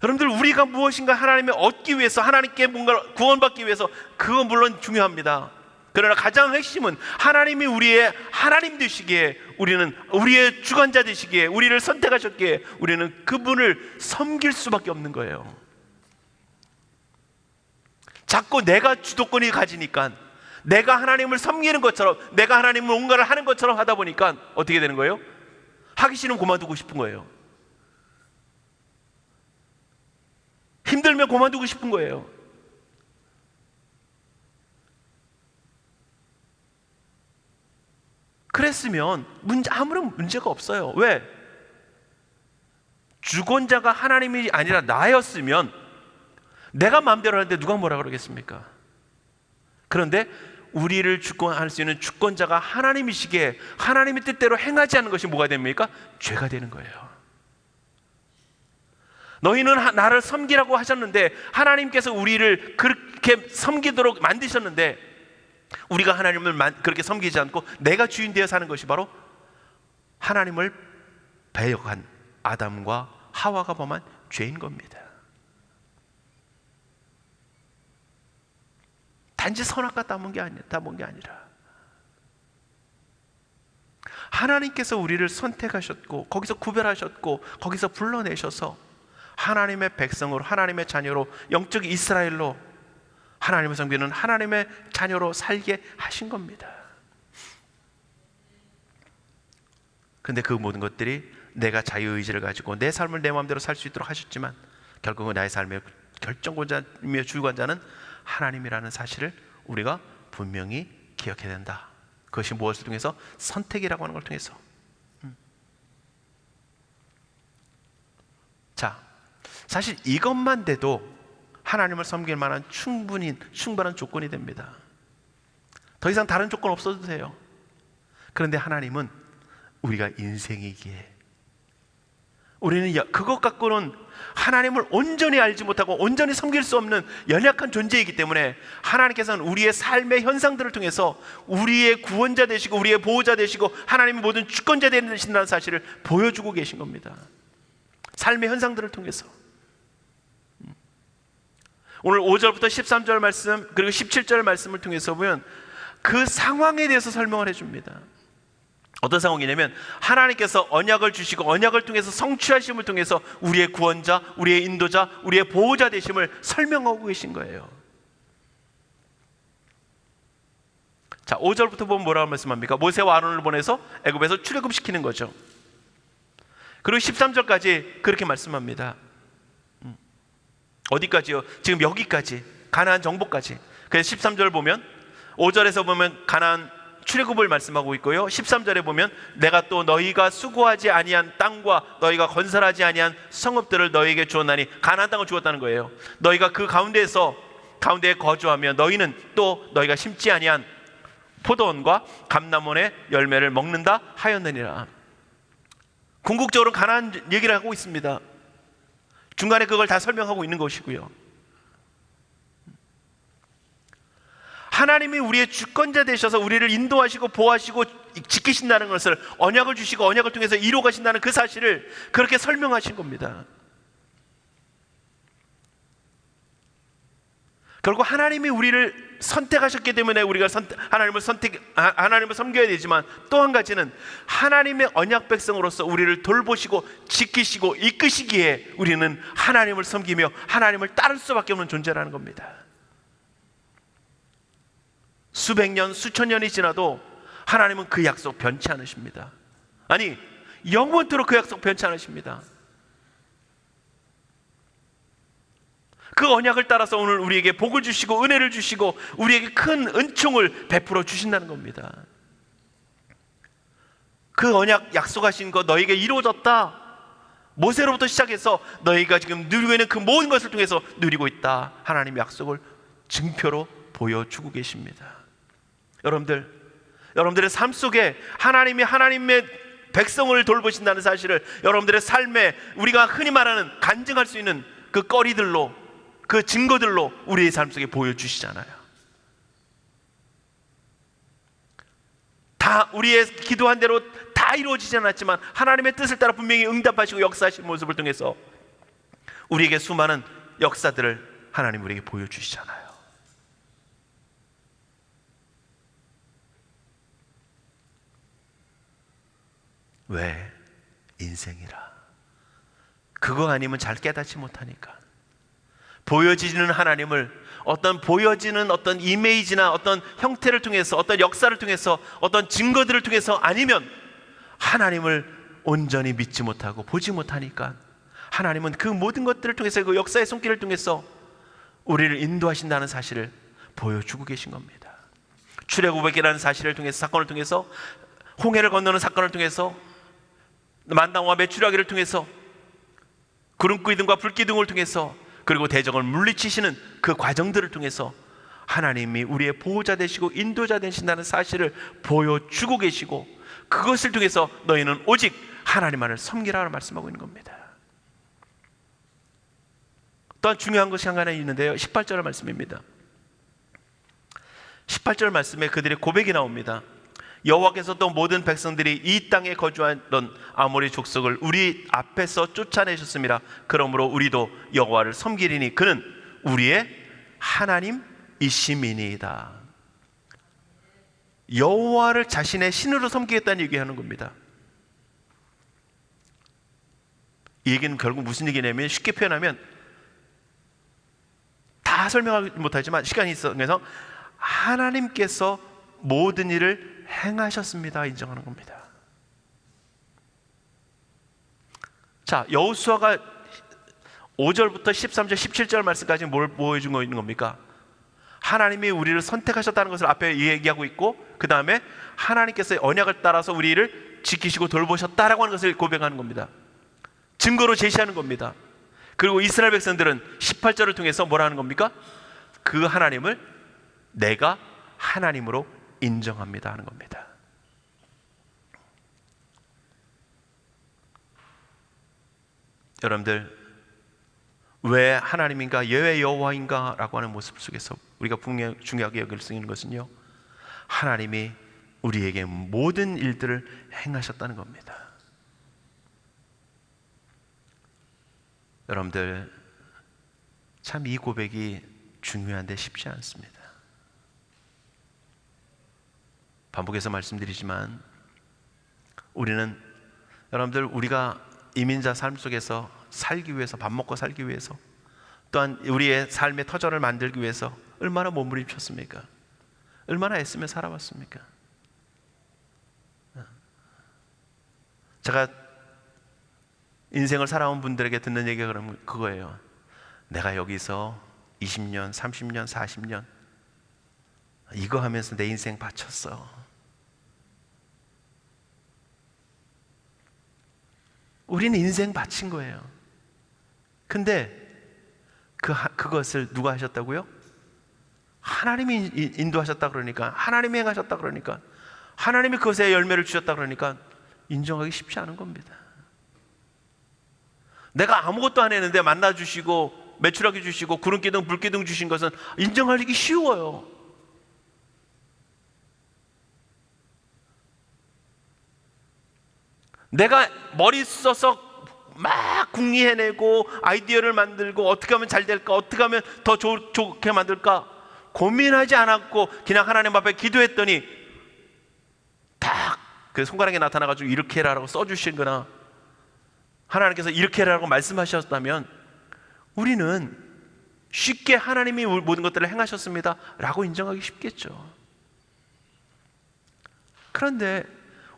여러분들, 우리가 무엇인가 하나님을 얻기 위해서, 하나님께 뭔가 구원받기 위해서, 그건 물론 중요합니다. 그러나 가장 핵심은 하나님이 우리의 하나님 되시기에, 우리는 우리의 주관자 되시기에, 우리를 선택하셨기에 우리는 그분을 섬길 수밖에 없는 거예요. 자꾸 내가 주도권이 가지니까, 내가 하나님을 섬기는 것처럼, 내가 하나님을 뭔가를 하는 것처럼 하다 보니까 어떻게 되는 거예요? 하기 싫으면 그만두고 싶은 거예요. 힘들면 그만두고 싶은 거예요. 그랬으면 아무런 문제가 없어요. 왜? 주권자가 하나님이 아니라 나였으면 내가 마음대로 하는데 누가 뭐라 그러겠습니까? 그런데 우리를 주권할 수 있는 주권자가 하나님이시기에 하나님의 뜻대로 행하지 않는 것이 뭐가 됩니까? 죄가 되는 거예요. 너희는 나를 섬기라고 하셨는데, 하나님께서 우리를 그렇게 섬기도록 만드셨는데, 우리가 하나님을 그렇게 섬기지 않고 내가 주인 되어 사는 것이 바로 하나님을 배역한 아담과 하와가 범한 죄인 겁니다. 단지 선악과 따먹은 게 아니라 하나님께서 우리를 선택하셨고, 거기서 구별하셨고, 거기서 불러내셔서 하나님의 백성으로, 하나님의 자녀로, 영적 이스라엘로, 하나님을 섬기는 하나님의 자녀로 살게 하신 겁니다. 그런데 그 모든 것들이 내가 자유의지를 가지고 내 삶을 내 마음대로 살 수 있도록 하셨지만, 결국은 나의 삶의 결정권자이며 주관자는 하나님이라는 사실을 우리가 분명히 기억해야 된다. 그것이 무엇을 통해서? 선택이라고 하는 걸 통해서. 자, 사실 이것만 돼도 하나님을 섬길 만한 충분한 조건이 됩니다. 더 이상 다른 조건 없어도 돼요. 그런데 하나님은 우리가 인생이기에, 우리는 그것 갖고는 하나님을 온전히 알지 못하고 온전히 섬길 수 없는 연약한 존재이기 때문에, 하나님께서는 우리의 삶의 현상들을 통해서 우리의 구원자 되시고 우리의 보호자 되시고 하나님의 모든 주권자 되신다는 사실을 보여주고 계신 겁니다. 삶의 현상들을 통해서. 오늘 5절부터 13절 말씀, 그리고 17절 말씀을 통해서 보면 그 상황에 대해서 설명을 해줍니다. 어떤 상황이냐면, 하나님께서 언약을 주시고 언약을 통해서 성취하심을 통해서 우리의 구원자, 우리의 인도자, 우리의 보호자 되심을 설명하고 계신 거예요. 자, 5절부터 보면 뭐라고 말씀합니까? 모세와 아론을 보내서 애굽에서 출애굽시키는 거죠. 그리고 13절까지 그렇게 말씀합니다. 어디까지요? 지금 여기까지, 가나안 정복까지. 그래서 13절 보면, 5절에서 보면 가나안 출애굽을 말씀하고 있고요, 13절에 보면 내가 또 너희가 수고하지 아니한 땅과 너희가 건설하지 아니한 성읍들을 너희에게 주었나니, 가나안 땅을 주었다는 거예요. 너희가 그 가운데에 거주하며 너희는 또 너희가 심지 아니한 포도원과 감람원의 열매를 먹는다 하였느니라. 궁극적으로 가나안 얘기를 하고 있습니다. 중간에 그걸 다 설명하고 있는 것이고요. 하나님이 우리의 주권자 되셔서 우리를 인도하시고 보호하시고 지키신다는 것을, 언약을 주시고 언약을 통해서 이루어 가신다는 그 사실을 그렇게 설명하신 겁니다. 결국 하나님이 우리를 선택하셨기 때문에 우리가 하나님을 섬겨야 되지만, 또 한 가지는 하나님의 언약 백성으로서 우리를 돌보시고 지키시고 이끄시기에 우리는 하나님을 섬기며 하나님을 따를 수밖에 없는 존재라는 겁니다. 수백 년, 수천 년이 지나도 하나님은 그 약속 변치 않으십니다. 아니, 영원토록 그 약속 변치 않으십니다. 그 언약을 따라서 오늘 우리에게 복을 주시고 은혜를 주시고 우리에게 큰 은총을 베풀어 주신다는 겁니다. 그 언약 약속하신 것 너희에게 이루어졌다. 모세로부터 시작해서 너희가 지금 누리고 있는 그 모든 것을 통해서 누리고 있다. 하나님의 약속을 증표로 보여주고 계십니다. 여러분들의 삶 속에 하나님이 하나님의 백성을 돌보신다는 사실을 여러분들의 삶에 우리가 흔히 말하는 간증할 수 있는 그 거리들로, 그 증거들로 우리의 삶 속에 보여주시잖아요. 다 우리의 기도한 대로 다 이루어지지 않았지만 하나님의 뜻을 따라 분명히 응답하시고 역사하시는 모습을 통해서 우리에게 수많은 역사들을 하나님 우리에게 보여주시잖아요. 왜? 인생이라. 그거 아니면 잘 깨닫지 못하니까. 보여지는 하나님을 보여지는 어떤 이미지나 어떤 형태를 통해서, 어떤 역사를 통해서, 어떤 증거들을 통해서 아니면 하나님을 온전히 믿지 못하고 보지 못하니까 하나님은 그 모든 것들을 통해서, 그 역사의 손길을 통해서 우리를 인도하신다는 사실을 보여주고 계신 겁니다. 출애굽이라는 사실을 통해서, 사건을 통해서, 홍해를 건너는 사건을 통해서, 만당과 메추라기를 통해서, 구름기둥과 불기둥을 통해서, 그리고 대적을 물리치시는 그 과정들을 통해서 하나님이 우리의 보호자 되시고 인도자 되신다는 사실을 보여주고 계시고, 그것을 통해서 너희는 오직 하나님만을 섬기라고 말씀하고 있는 겁니다. 또한 중요한 것이 하나 있는데요, 18절 말씀입니다. 18절 말씀에 그들의 고백이 나옵니다. 여호와께서 또 모든 백성들이 이 땅에 거주하던 아모리 족속을 우리 앞에서 쫓아내셨습니다. 그러므로 우리도 여호와를 섬기리니 그는 우리의 하나님이심이니이다. 여호와를 자신의 신으로 섬기겠다는 얘기하는 겁니다. 이 얘기는 결국 무슨 얘기냐면, 쉽게 표현하면 다 설명하지 못하지만 시간이 있어서 하나님께서 모든 일을 행하셨습니다 인정하는 겁니다. 자, 여호수아가 5절부터 13절 17절 말씀까지 뭘 보여준 있는 겁니까? 하나님이 우리를 선택하셨다는 것을 앞에 얘기하고 있고, 그 다음에 하나님께서 언약을 따라서 우리를 지키시고 돌보셨다라고 하는 것을 고백하는 겁니다. 증거로 제시하는 겁니다. 그리고 이스라엘 백성들은 18절을 통해서 뭐라 하는 겁니까? 그 하나님을 내가 하나님으로 인정합니다 하는 겁니다. 여러분들, 왜 하나님인가, 왜 여호와인가 라고 하는 모습 속에서 우리가 중요하게 여길 수 있는 것은요, 하나님이 우리에게 모든 일들을 행하셨다는 겁니다. 여러분들, 참 이 고백이 중요한데 쉽지 않습니다. 반복해서 말씀드리지만 우리는, 여러분들, 우리가 이민자 삶 속에서 살기 위해서, 밥 먹고 살기 위해서, 또한 우리의 삶의 터전을 만들기 위해서 얼마나 몸부림쳤습니까? 얼마나 애쓰며 살아왔습니까? 제가 인생을 살아온 분들에게 듣는 얘기가 그러면 그거예요. 내가 여기서 20년, 30년, 40년 이거 하면서 내 인생 바쳤어. 우리는 인생 바친 거예요. 근데 그것을 누가 하셨다고요? 하나님이 인도하셨다 그러니까, 하나님이 행하셨다 그러니까, 하나님이 그것에 열매를 주셨다 그러니까 인정하기 쉽지 않은 겁니다. 내가 아무것도 안 했는데 만나주시고 메추라기 주시고 구름기둥 불기둥 주신 것은 인정하기 쉬워요. 내가 머리 써서 막 궁리해내고 아이디어를 만들고 어떻게 하면 잘 될까, 어떻게 하면 더 좋게 만들까 고민하지 않았고 그냥 하나님 앞에 기도했더니 딱 그 손가락에 나타나가지고 이렇게 해라라고 써주신 거나 하나님께서 이렇게 해라라고 말씀하셨다면 우리는 쉽게 하나님이 모든 것들을 행하셨습니다 라고 인정하기 쉽겠죠. 그런데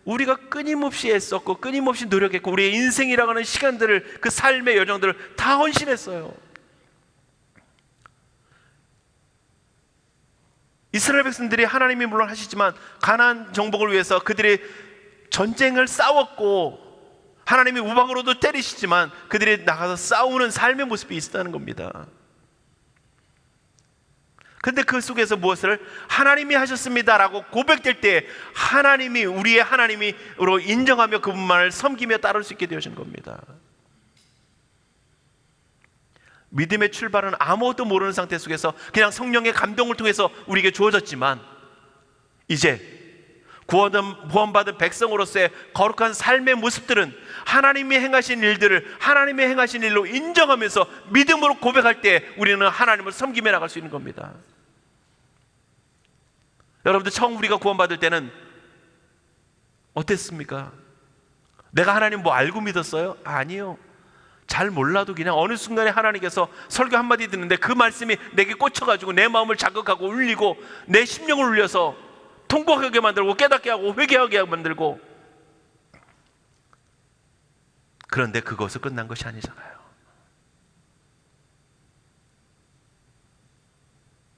우리가 끊임없이 애썼고 끊임없이 노력했고 우리의 인생이라고 하는 시간들을, 그 삶의 여정들을 다 헌신했어요. 이스라엘 백성들이 하나님이 물론 하시지만 가나안 정복을 위해서 그들이 전쟁을 싸웠고 하나님이 우박으로도 때리시지만 그들이 나가서 싸우는 삶의 모습이 있었다는 겁니다. 근데 그 속에서 무엇을 하나님이 하셨습니다라고 고백될 때 하나님이 우리의 하나님으로 인정하며 그분만을 섬기며 따를 수 있게 되어진 겁니다. 믿음의 출발은 아무것도 모르는 상태 속에서 그냥 성령의 감동을 통해서 우리에게 주어졌지만, 이제 구원받은 백성으로서의 거룩한 삶의 모습들은 하나님이 행하신 일들을 하나님이 행하신 일로 인정하면서 믿음으로 고백할 때 우리는 하나님을 섬기며 나갈 수 있는 겁니다. 여러분들, 처음 우리가 구원받을 때는 어땠습니까? 내가 하나님 뭐 알고 믿었어요? 아니요. 잘 몰라도 그냥 어느 순간에 하나님께서 설교 한마디 듣는데 그 말씀이 내게 꽂혀가지고 내 마음을 자극하고 울리고 내 심령을 울려서 통곡하게 만들고 깨닫게 하고 회개하게 만들고, 그런데 그것은 끝난 것이 아니잖아요.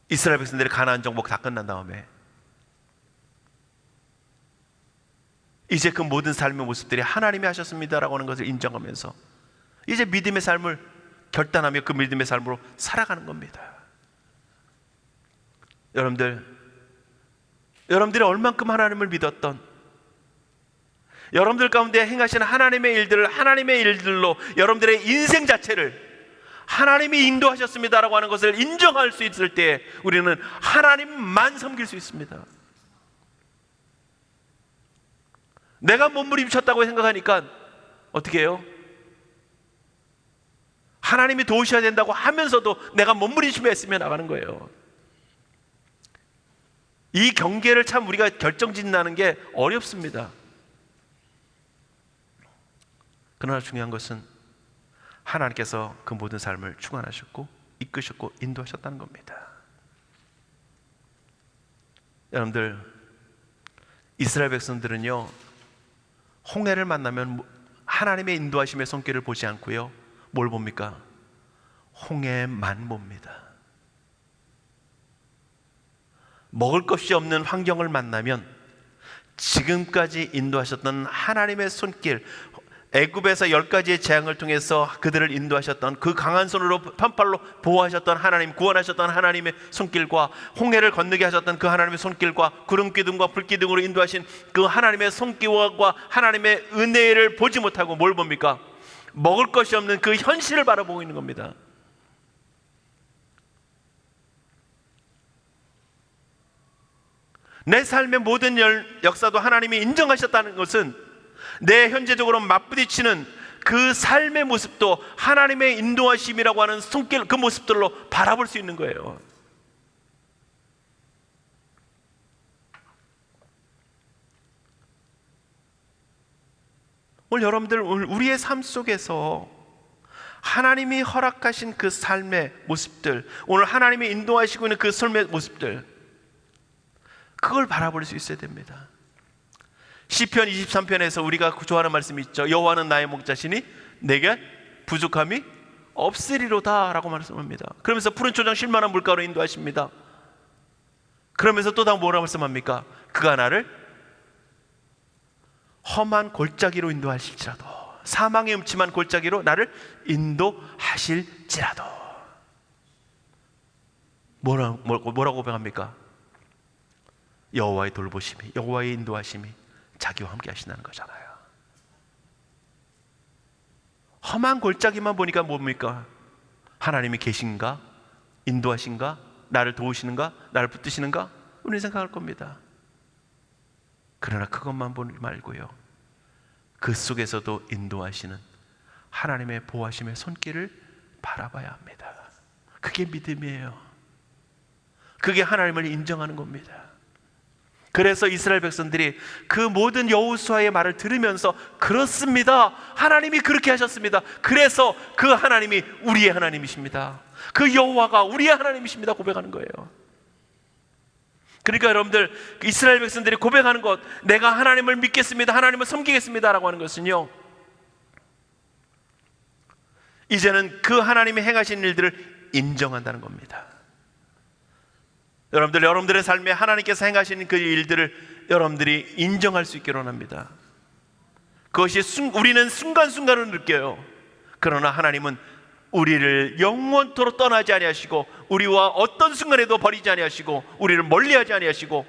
이스라엘 백성들의 가나안 정복 다 끝난 다음에 이제 그 모든 삶의 모습들이 하나님이 하셨습니다라고 하는 것을 인정하면서 이제 믿음의 삶을 결단하며 그 믿음의 삶으로 살아가는 겁니다. 여러분들이 얼만큼 하나님을 믿었던, 여러분들 가운데 행하시는 하나님의 일들로 여러분들의 인생 자체를 하나님이 인도하셨습니다라고 하는 것을 인정할 수 있을 때 우리는 하나님만 섬길 수 있습니다. 내가 몸부림쳤다고 생각하니까 어떻게 해요? 하나님이 도우셔야 된다고 하면서도 내가 몸부림치며 나가는 거예요. 이 경계를 참 우리가 결정짓는다는 게 어렵습니다. 그러나 중요한 것은 하나님께서 그 모든 삶을 주관하셨고 이끄셨고 인도하셨다는 겁니다. 여러분들, 이스라엘 백성들은요, 홍해를 만나면 하나님의 인도하심의 손길을 보지 않고요, 뭘 봅니까? 홍해만 봅니다. 먹을 것이 없는 환경을 만나면 지금까지 인도하셨던 하나님의 손길, 애굽에서 10가지의 재앙을 통해서 그들을 인도하셨던 그 강한 손으로 편팔로 보호하셨던 하나님, 구원하셨던 하나님의 손길과 홍해를 건너게 하셨던 그 하나님의 손길과 구름 기둥과 불 기둥으로 인도하신 그 하나님의 손길과 하나님의 은혜를 보지 못하고 뭘 봅니까? 먹을 것이 없는 그 현실을 바라보고 있는 겁니다. 내 삶의 모든 역사도 하나님이 인정하셨다는 것은 내 현재적으로 맞부딪히는 그 삶의 모습도 하나님의 인도하심이라고 하는 손길, 그 모습들로 바라볼 수 있는 거예요. 오늘 여러분들, 우리의 삶 속에서 하나님이 허락하신 그 삶의 모습들, 오늘 하나님이 인도하시고 있는 그 삶의 모습들, 그걸 바라볼 수 있어야 됩니다. 시편 23편에서 우리가 좋아하는 말씀이 있죠. 여호와는 나의 목자시니 내게 부족함이 없으리로다 라고 말씀합니다. 그러면서 푸른 초장 쉴만한 물가로 인도하십니다. 그러면서 또 다음 뭐라 말씀합니까? 그가 나를 험한 골짜기로 인도하실지라도, 사망의 음침한 골짜기로 나를 인도하실지라도. 뭐라고 고백합니까? 여호와의 돌보심이, 여호와의 인도하심이 자기와 함께 하신다는 거잖아요. 험한 골짜기만 보니까 뭡니까? 하나님이 계신가? 인도하신가? 나를 도우시는가? 나를 붙드시는가? 우리는 생각할 겁니다. 그러나 그것만 보지 말고요, 그 속에서도 인도하시는 하나님의 보호하심의 손길을 바라봐야 합니다. 그게 믿음이에요. 그게 하나님을 인정하는 겁니다. 그래서 이스라엘 백성들이 그 모든 여호수아의 말을 들으면서 그렇습니다, 하나님이 그렇게 하셨습니다, 그래서 그 하나님이 우리의 하나님이십니다, 그 여호와가 우리의 하나님이십니다 고백하는 거예요. 그러니까 여러분들, 이스라엘 백성들이 고백하는 것, 내가 하나님을 믿겠습니다, 하나님을 섬기겠습니다 라고 하는 것은요, 이제는 그 하나님이 행하신 일들을 인정한다는 겁니다. 여러분들의 삶에 하나님께서 행하시는 그 일들을 여러분들이 인정할 수 있기를 원합니다. 그것이 우리는 순간순간으로 느껴요. 그러나 하나님은 우리를 영원토록 떠나지 아니하시고 우리와 어떤 순간에도 버리지 아니하시고 우리를 멀리하지 아니하시고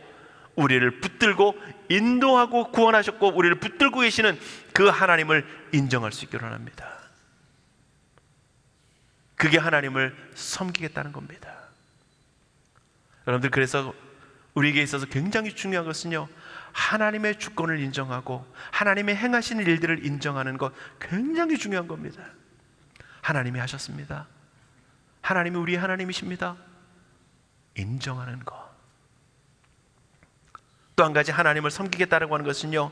우리를 붙들고 인도하고 구원하셨고 우리를 붙들고 계시는 그 하나님을 인정할 수 있기를 원합니다. 그게 하나님을 섬기겠다는 겁니다. 여러분들, 그래서 우리에게 있어서 굉장히 중요한 것은요, 하나님의 주권을 인정하고 하나님의 행하신 일들을 인정하는 것 굉장히 중요한 겁니다. 하나님이 하셨습니다. 하나님이 우리의 하나님이십니다. 인정하는 것. 또 한 가지 하나님을 섬기겠다라고 하는 것은요,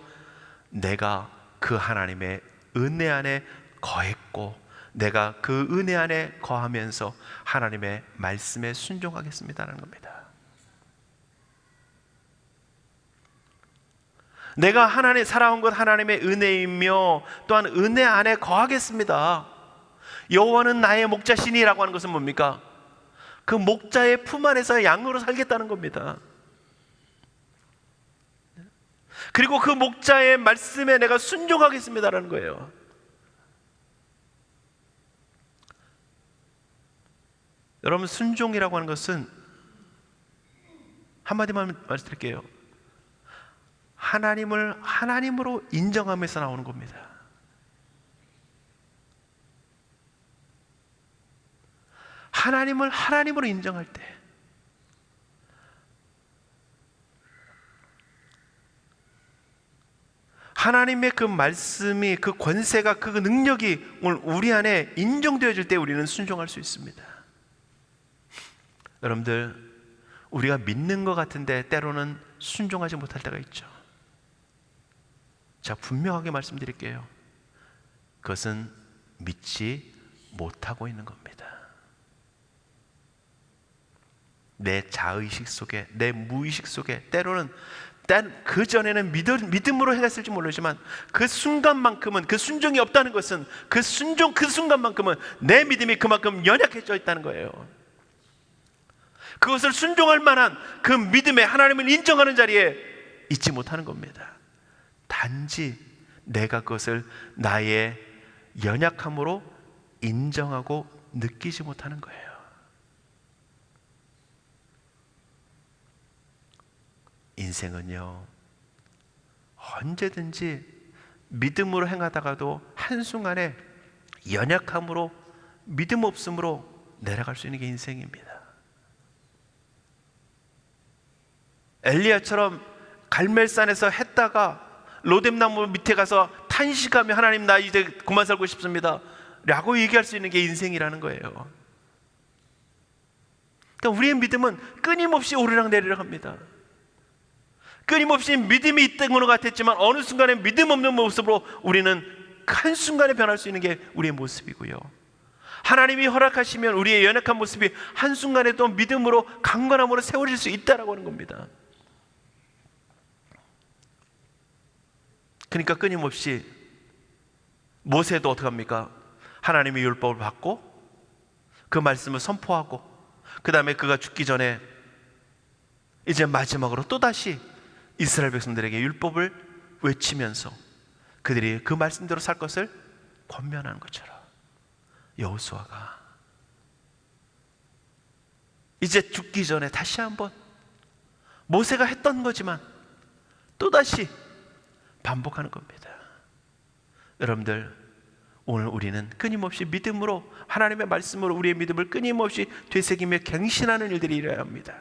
내가 그 하나님의 은혜 안에 거했고 내가 그 은혜 안에 거하면서 하나님의 말씀에 순종하겠습니다라는 겁니다. 내가 하나님 살아온 것 하나님의 은혜이며 또한 은혜 안에 거하겠습니다. 여호와는 나의 목자시니라고 하는 것은 뭡니까? 그 목자의 품 안에서 양으로 살겠다는 겁니다. 그리고 그 목자의 말씀에 내가 순종하겠습니다라는 거예요. 여러분, 순종이라고 하는 것은 한마디만 말씀드릴게요. 하나님을 하나님으로 인정하면서 나오는 겁니다. 하나님을 하나님으로 인정할 때 하나님의 그 말씀이, 그 권세가, 그 능력이 오늘 우리 안에 인정되어질 때 우리는 순종할 수 있습니다. 여러분들, 우리가 믿는 것 같은데 때로는 순종하지 못할 때가 있죠. 자, 분명하게 말씀드릴게요. 그것은 믿지 못하고 있는 겁니다. 내 자의식 속에, 내 무의식 속에 때로는 그 전에는 믿음으로 행했을지 모르지만 그 순간만큼은, 그 순종이 없다는 것은 그 순간만큼은 내 믿음이 그만큼 연약해져 있다는 거예요. 그것을 순종할 만한 그 믿음에 하나님을 인정하는 자리에 있지 못하는 겁니다. 단지 내가 그것을 나의 연약함으로 인정하고 느끼지 못하는 거예요. 인생은요, 언제든지 믿음으로 행하다가도 한순간에 연약함으로, 믿음 없음으로 내려갈 수 있는 게 인생입니다. 엘리야처럼 갈멜산에서 했다가 로뎀나무 밑에 가서 탄식하며 하나님, 나 이제 그만 살고 싶습니다 라고 얘기할 수 있는 게 인생이라는 거예요. 그러니까 우리의 믿음은 끊임없이 오르락 내리락 합니다. 끊임없이 믿음이 있던 것 같았지만 어느 순간에 믿음 없는 모습으로 우리는 한순간에 변할 수 있는 게 우리의 모습이고요, 하나님이 허락하시면 우리의 연약한 모습이 한순간에 또 믿음으로, 강건함으로 세워질 수 있다라고 하는 겁니다. 그러니까 끊임없이 모세도 어떻게 합니까? 하나님의 율법을 받고 그 말씀을 선포하고 그 다음에 그가 죽기 전에 이제 마지막으로 또다시 이스라엘 백성들에게 율법을 외치면서 그들이 그 말씀대로 살 것을 권면하는 것처럼 여호수아가 이제 죽기 전에 다시 한번 모세가 했던 거지만 또다시 반복하는 겁니다. 여러분들, 오늘 우리는 끊임없이 믿음으로, 하나님의 말씀으로 우리의 믿음을 끊임없이 되새기며 갱신하는 일들이 일어야 합니다.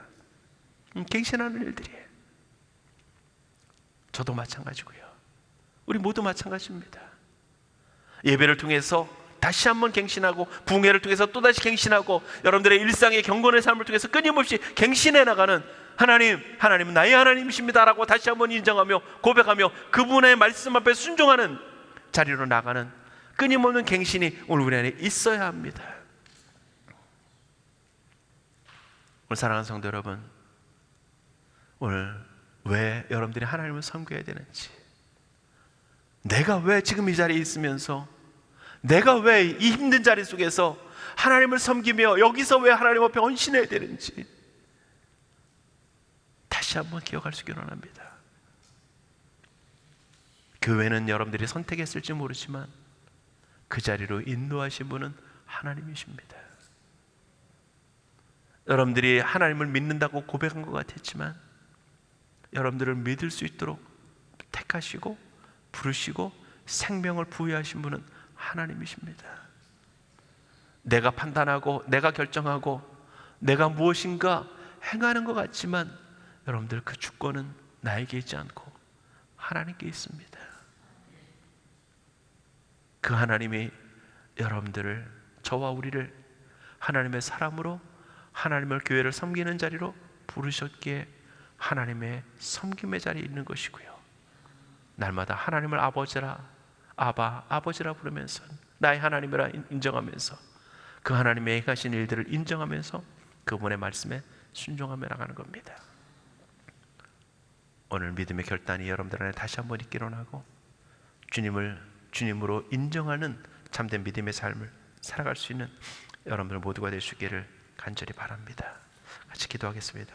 갱신하는 일들이에요. 저도 마찬가지고요, 우리 모두 마찬가지입니다. 예배를 통해서 다시 한번 갱신하고, 부흥회를 통해서 또다시 갱신하고, 여러분들의 일상의 경건의 삶을 통해서 끊임없이 갱신해 나가는 하나님은 나의 하나님이십니다 라고 다시 한번 인정하며 고백하며 그분의 말씀 앞에 순종하는 자리로 나가는 끊임없는 갱신이 오늘 우리 안에 있어야 합니다. 오늘 사랑하는 성도 여러분, 오늘 왜 여러분들이 하나님을 섬겨야 되는지, 내가 왜 지금 이 자리에 있으면서, 내가 왜 이 힘든 자리 속에서 하나님을 섬기며 여기서 왜 하나님 앞에 헌신해야 되는지 다시 한번 기억할 수 있기를 원합니다. 교회는 여러분들이 선택했을지 모르지만 그 자리로 인도하신 분은 하나님이십니다. 여러분들이 하나님을 믿는다고 고백한 것 같았지만 여러분들을 믿을 수 있도록 택하시고 부르시고 생명을 부여하신 분은 하나님이십니다. 내가 판단하고 내가 결정하고 내가 무엇인가 행하는 것 같지만 여러분들 그 주권은 나에게 있지 않고 하나님께 있습니다. 그 하나님이 여러분들을, 저와 우리를 하나님의 사람으로 하나님을, 교회를 섬기는 자리로 부르셨기에 하나님의 섬김의 자리에 있는 것이고요, 날마다 하나님을 아버지라, 아버지라 부르면서 나의 하나님이라 인정하면서 그 하나님의 행하신 일들을 인정하면서 그분의 말씀에 순종하며 나가는 겁니다. 오늘 믿음의 결단이 여러분들 안에 다시 한번 있기를 원하고 주님을 주님으로 인정하는 참된 믿음의 삶을 살아갈 수 있는 여러분들 모두가 되시기를 간절히 바랍니다. 같이 기도하겠습니다.